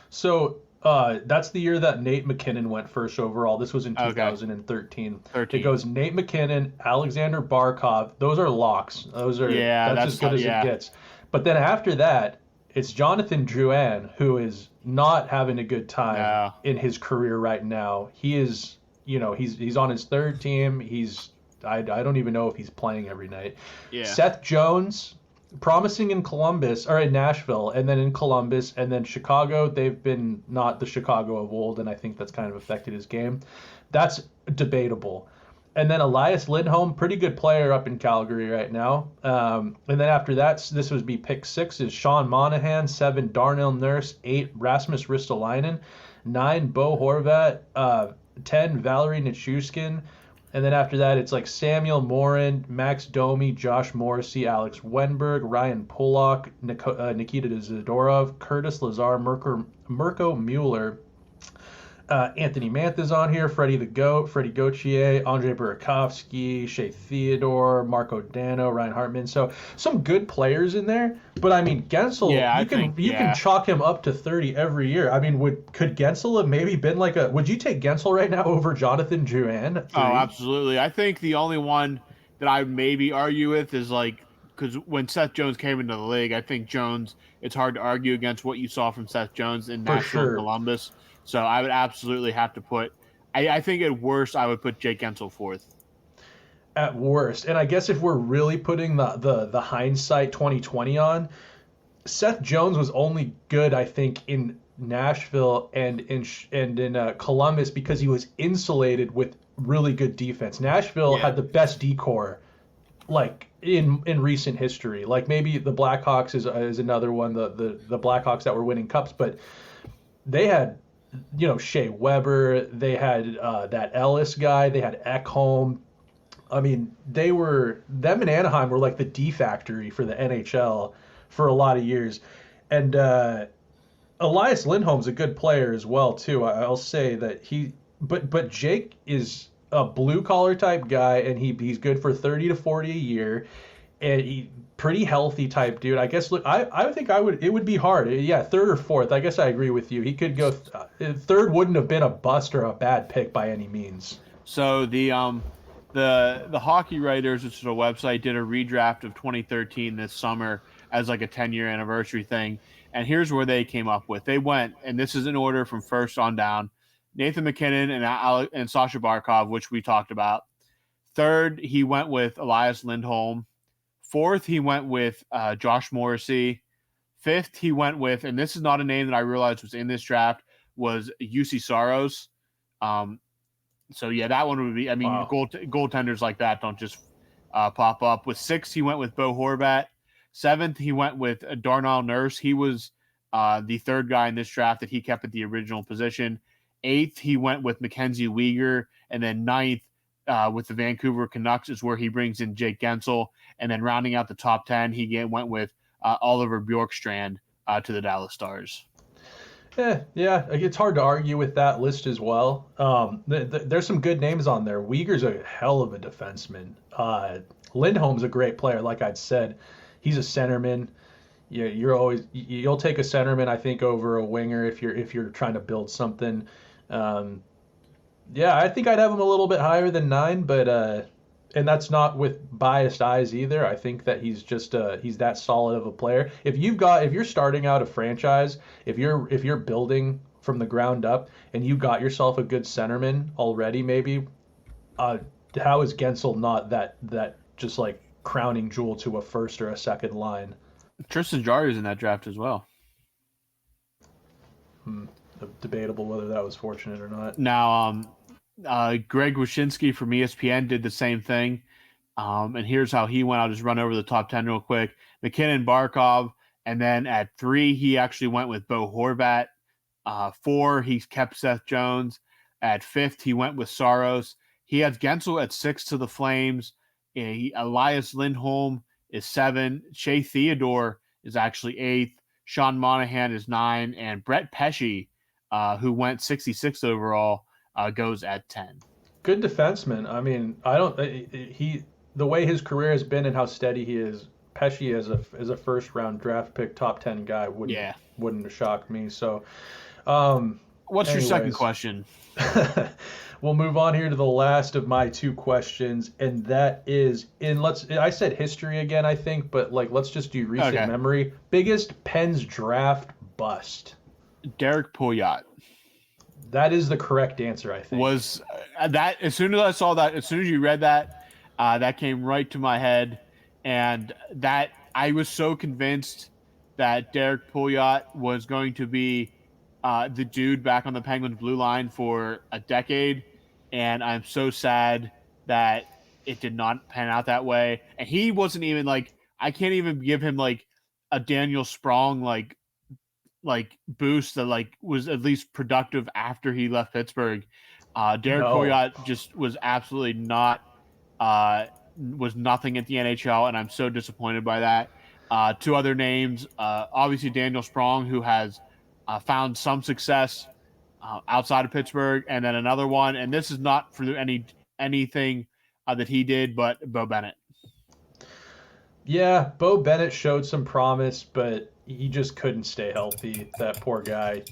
So that's the year that Nate McKinnon went first overall. This was in Okay. 2013. 13. It goes Nate McKinnon, Alexander Barkov. Those are locks. That's as good as it gets. But then after that, it's Jonathan Drouin, who is not having a good time in his career right now. He is, he's on his third team. I don't even know if he's playing every night. Yeah. Seth Jones, promising in Columbus or in Nashville, and then in Columbus, and then Chicago. They've been not the Chicago of old, and I think that's kind of affected his game. That's debatable. And then Elias Lindholm, pretty good player up in Calgary right now. And then after that, this would be pick 6 is Sean Monahan, 7 Darnell Nurse, 8 Rasmus Ristolainen, 9 Bo Horvat, 10 Valerie Nichushkin. And then after that, it's like Samuel Morin, Max Domi, Josh Morrissey, Alex Wenberg, Ryan Pollock, Nikita Zadorov, Curtis Lazar, Mirko Mueller, Anthony Mantha's on here, Freddie the Goat, Freddie Gauthier, Andre Burakovsky, Shea Theodore, Marco Dano, Ryan Hartman. So some good players in there. But I mean, Gensel, you can chalk him up to 30 every year. I mean, could Gensel have maybe been would you take Gensel right now over Jonathan Drouin? Oh, absolutely. I think the only one that I maybe argue with is because when Seth Jones came into the league, I think Jones, it's hard to argue against what you saw from Seth Jones in Nashville and Columbus. So I would absolutely have to put I think at worst I would put Jake Gensel 4th. At worst. And I guess if we're really putting the hindsight 2020 on, Seth Jones was only good, I think, in Nashville and in Columbus because he was insulated with really good defense. Nashville had the best decor in recent history. Like maybe the Blackhawks is another one, the Blackhawks that were winning cups, but they had Shea Weber, they had that Ellis guy, they had Ekholm. I mean, them in Anaheim were like the D factory for the NHL for a lot of years. And Elias Lindholm's a good player as well too. I'll say that but Jake is a blue collar type guy, and he's good for 30 to 40 a year, and he pretty healthy type dude. I guess I think it would be hard. Yeah, 3rd or 4th. I guess I agree with you. He could go 3rd. Wouldn't have been a bust or a bad pick by any means. So the Hockey Writers, which is a website, did a redraft of 2013 this summer as like a 10-year anniversary thing. And here's where they came up with. They went, and this is in order from first on down: Nathan McKinnon and Sasha Barkov, which we talked about. 3rd, he went with Elias Lindholm. 4th, he went with Josh Morrissey. 5th, he went with, and this is not a name that I realized was in this draft, was UC Saros. So yeah, that one would be. I mean, wow. Goaltenders like that don't just pop up. With 6th, he went with Bo Horvat. 7th, he went with Darnell Nurse. He was the 3rd guy in this draft that he kept at the original position. 8th, he went with Mackenzie Weegar, and then 9th, with the Vancouver Canucks is where he brings in Jake Gensel, and then rounding out the top 10, he went with Oliver Bjorkstrand to the Dallas Stars. Yeah, it's hard to argue with that list as well. There's some good names on there. Weegar's a hell of a defenseman. Lindholm's a great player, like I'd said. He's a centerman. You'll take a centerman, I think, over a winger if you're trying to build something. Yeah, I think I'd have him a little bit higher than 9, but and that's not with biased eyes either. I think that he's just he's that solid of a player. If you're starting out a franchise, if you're building from the ground up and you got yourself a good centerman already, maybe how is Gensel not that just like crowning jewel to a first or a second line? Tristan Jarry's in that draft as well. Debatable whether that was fortunate or not. Now, Greg Wyshynski from ESPN did the same thing. And here's how he went. I'll just run over the top 10 real quick. McKinnon, Barkov. And then at 3, he actually went with Bo Horvat. 4, he kept Seth Jones. At 5th, he went with Saros. He has Gensel at 6 to the Flames. Elias Lindholm is 7. Shea Theodore is actually 8th. Sean Monahan is 9. And Brett Pesce, who went 66th overall, goes at 10. Good defenseman. I mean, I don't the way his career has been and how steady he is. Pesci as a first round draft pick, top 10 guy wouldn't have shocked me. So, what's your second anyways. question? We'll move on here to the last of my two questions, and that is I said history again, I think, but let's just do recent memory. Biggest Pens draft bust. Derek Pouliot. That is the correct answer, I think. Was that as soon as I saw that, as soon as you read that, that came right to my head, and that I was so convinced that Derek Pouliot was going to be the dude back on the Penguins blue line for a decade, and I'm so sad that it did not pan out that way. And he wasn't even I can't even give him a Daniel Sprong boost that was at least productive after he left Pittsburgh. Derek Pouliot just was absolutely not was nothing at the NHL, and I'm so disappointed by that. Two other names, obviously Daniel Sprong, who has found some success outside of Pittsburgh, and then another one, and this is not for anything that he did, but Bo Bennett. Yeah, Bo Bennett showed some promise, but he just couldn't stay healthy. That poor guy.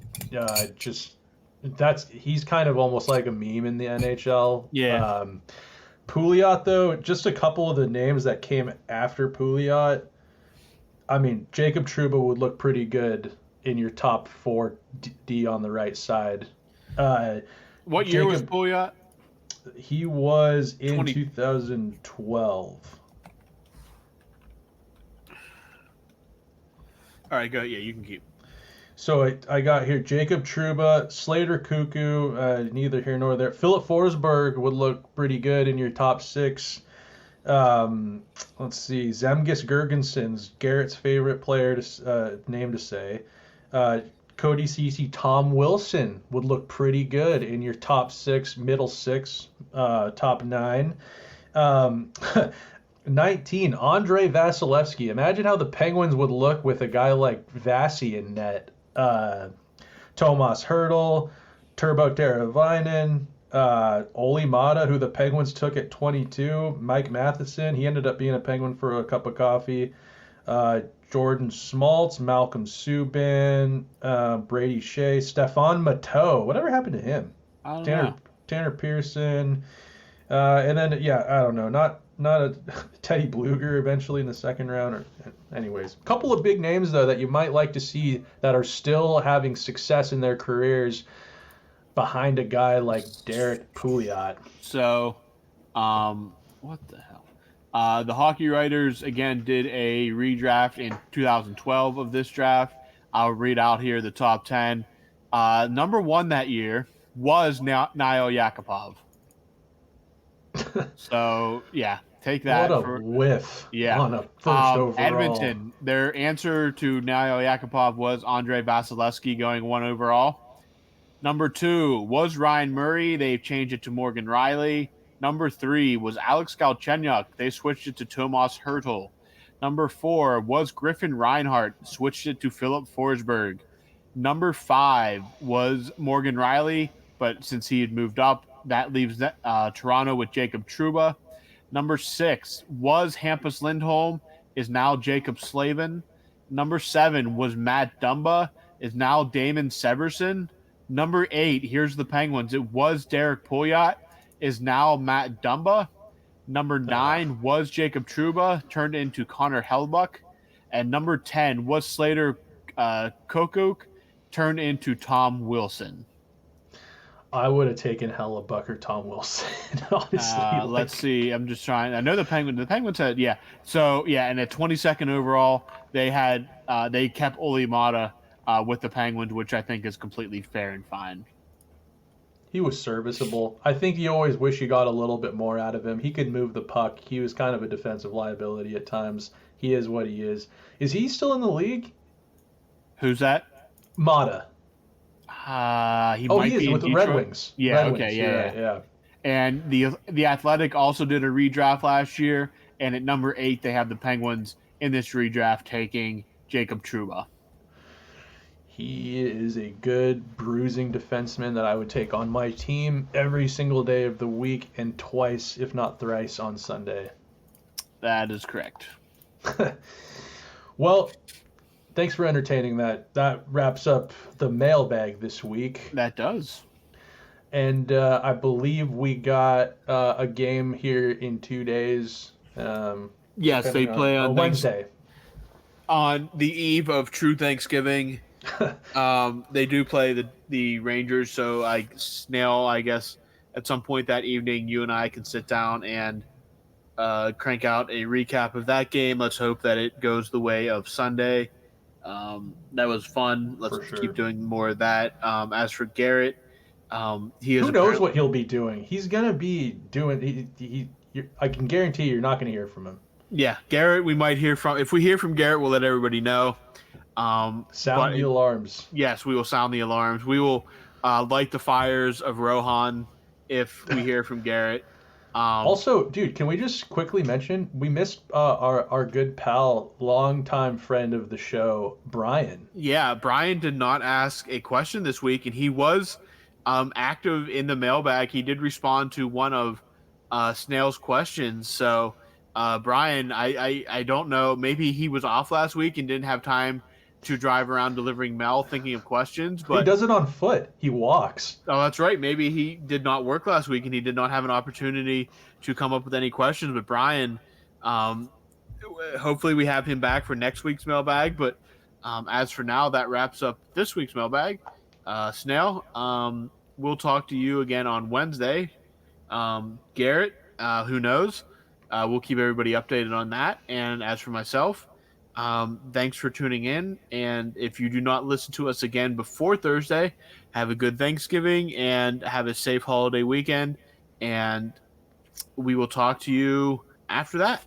He's kind of almost like a meme in the NHL. Yeah. Pouliot, though, just a couple of the names that came after Pouliot. I mean, Jacob Trouba would look pretty good in your top 4 D on the right side. What year was Pouliot? He was in 2012. All right, go. Yeah, you can keep. So I got here Jacob Trouba, Slater Cuckoo, neither here nor there. Philip Forsberg would look pretty good in your top 6. Let's see. Zemgus Girgensons, Garrett's favorite player name to say. Cody Ceci, Tom Wilson would look pretty good in your top 6, middle 6, top 9. 19, Andre Vasilevsky. Imagine how the Penguins would look with a guy like Vasi in net. Tomas Hertl, Turbo Teravainen, Oli Mata, who the Penguins took at 22. Mike Matheson, he ended up being a Penguin for a cup of coffee. Jordan Schmaltz, Malcolm Subban, Brady Shea, Stefan Matteau. Whatever happened to him? I don't know. Tanner Pearson. And then, I don't know. Not a Teddy Bluger eventually in the second round. Anyways, a couple of big names, though, that you might like to see that are still having success in their careers behind a guy like Derek Pouliot. So, what the hell? The Hockey Writers, again, did a redraft in 2012 of this draft. I'll read out here the top 10. Number 1 that year was Nail Yakupov. So, yeah, take that. What a whiff on a first overall. Edmonton, their answer to Nail Yakupov was Andre Vasilevsky going 1 overall. Number 2 was Ryan Murray. They've changed it to Morgan Riley. Number 3 was Alex Galchenyuk. They switched it to Tomas Hertl. Number 4 was Griffin Reinhart. Switched it to Philip Forsberg. Number 5 was Morgan Riley, but since he had moved up, that leaves Toronto with Jacob Trouba. Number 6 was Hampus Lindholm, is now Jacob Slavin. Number 7 was Matt Dumba, is now Damon Severson. Number 8, here's the Penguins. It was Derek Pouliot, is now Matt Dumba. Number 9 was Jacob Trouba, turned into Connor Hellebuyck. And number 10 was Slater Kokuk, turned into Tom Wilson. I would have taken Hellebuyck or Tom Wilson, honestly. Let's see. I'm just trying. I know the Penguins had, yeah. So, yeah, and at 22nd overall, they had they kept Oli Mata with the Penguins, which I think is completely fair and fine. He was serviceable. I think you always wish you got a little bit more out of him. He could move the puck. He was kind of a defensive liability at times. He is what he is. Is he still in the league? Who's that? Mata. He might be with the Red Wings. Yeah, Red okay, Wings. Yeah. And the Athletic also did a redraft last year, and at number 8 they have the Penguins in this redraft taking Jacob Trouba. He is a good bruising defenseman that I would take on my team every single day of the week and twice, if not thrice, on Sunday. That is correct. Well, thanks for entertaining that. That wraps up the mailbag this week. That does. And I believe we got a game here in 2 days. Yes, they play on Wednesday. On the eve of True Thanksgiving. They do play the Rangers, so Snail, I guess at some point that evening you and I can sit down and crank out a recap of that game. Let's hope that it goes the way of Sunday. That was fun. Let's keep doing more of that. As for Garrett, who knows what he'll be doing? He's gonna be doing. I can guarantee you're not gonna hear from him. Yeah, Garrett. We might hear from. If we hear from Garrett, we'll let everybody know. Sound the alarms. Yes, we will sound the alarms. We will light the fires of Rohan if we hear from Garrett. Also, dude, can we just quickly mention we missed our good pal, longtime friend of the show, Brian. Yeah, Brian did not ask a question this week, and he was active in the mailbag. He did respond to one of Snail's questions. So, Brian, I don't know. Maybe he was off last week and didn't have time to drive around delivering mail, thinking of questions. But he does it on foot. He walks. Oh, that's right. Maybe he did not work last week and he did not have an opportunity to come up with any questions. But Brian, hopefully we have him back for next week's mailbag. But as for now, that wraps up this week's mailbag. Snail, we'll talk to you again on Wednesday. Garrett, who knows? We'll keep everybody updated on that. And as for myself, thanks for tuning in. And if you do not listen to us again before Thursday, have a good Thanksgiving and have a safe holiday weekend. And we will talk to you after that.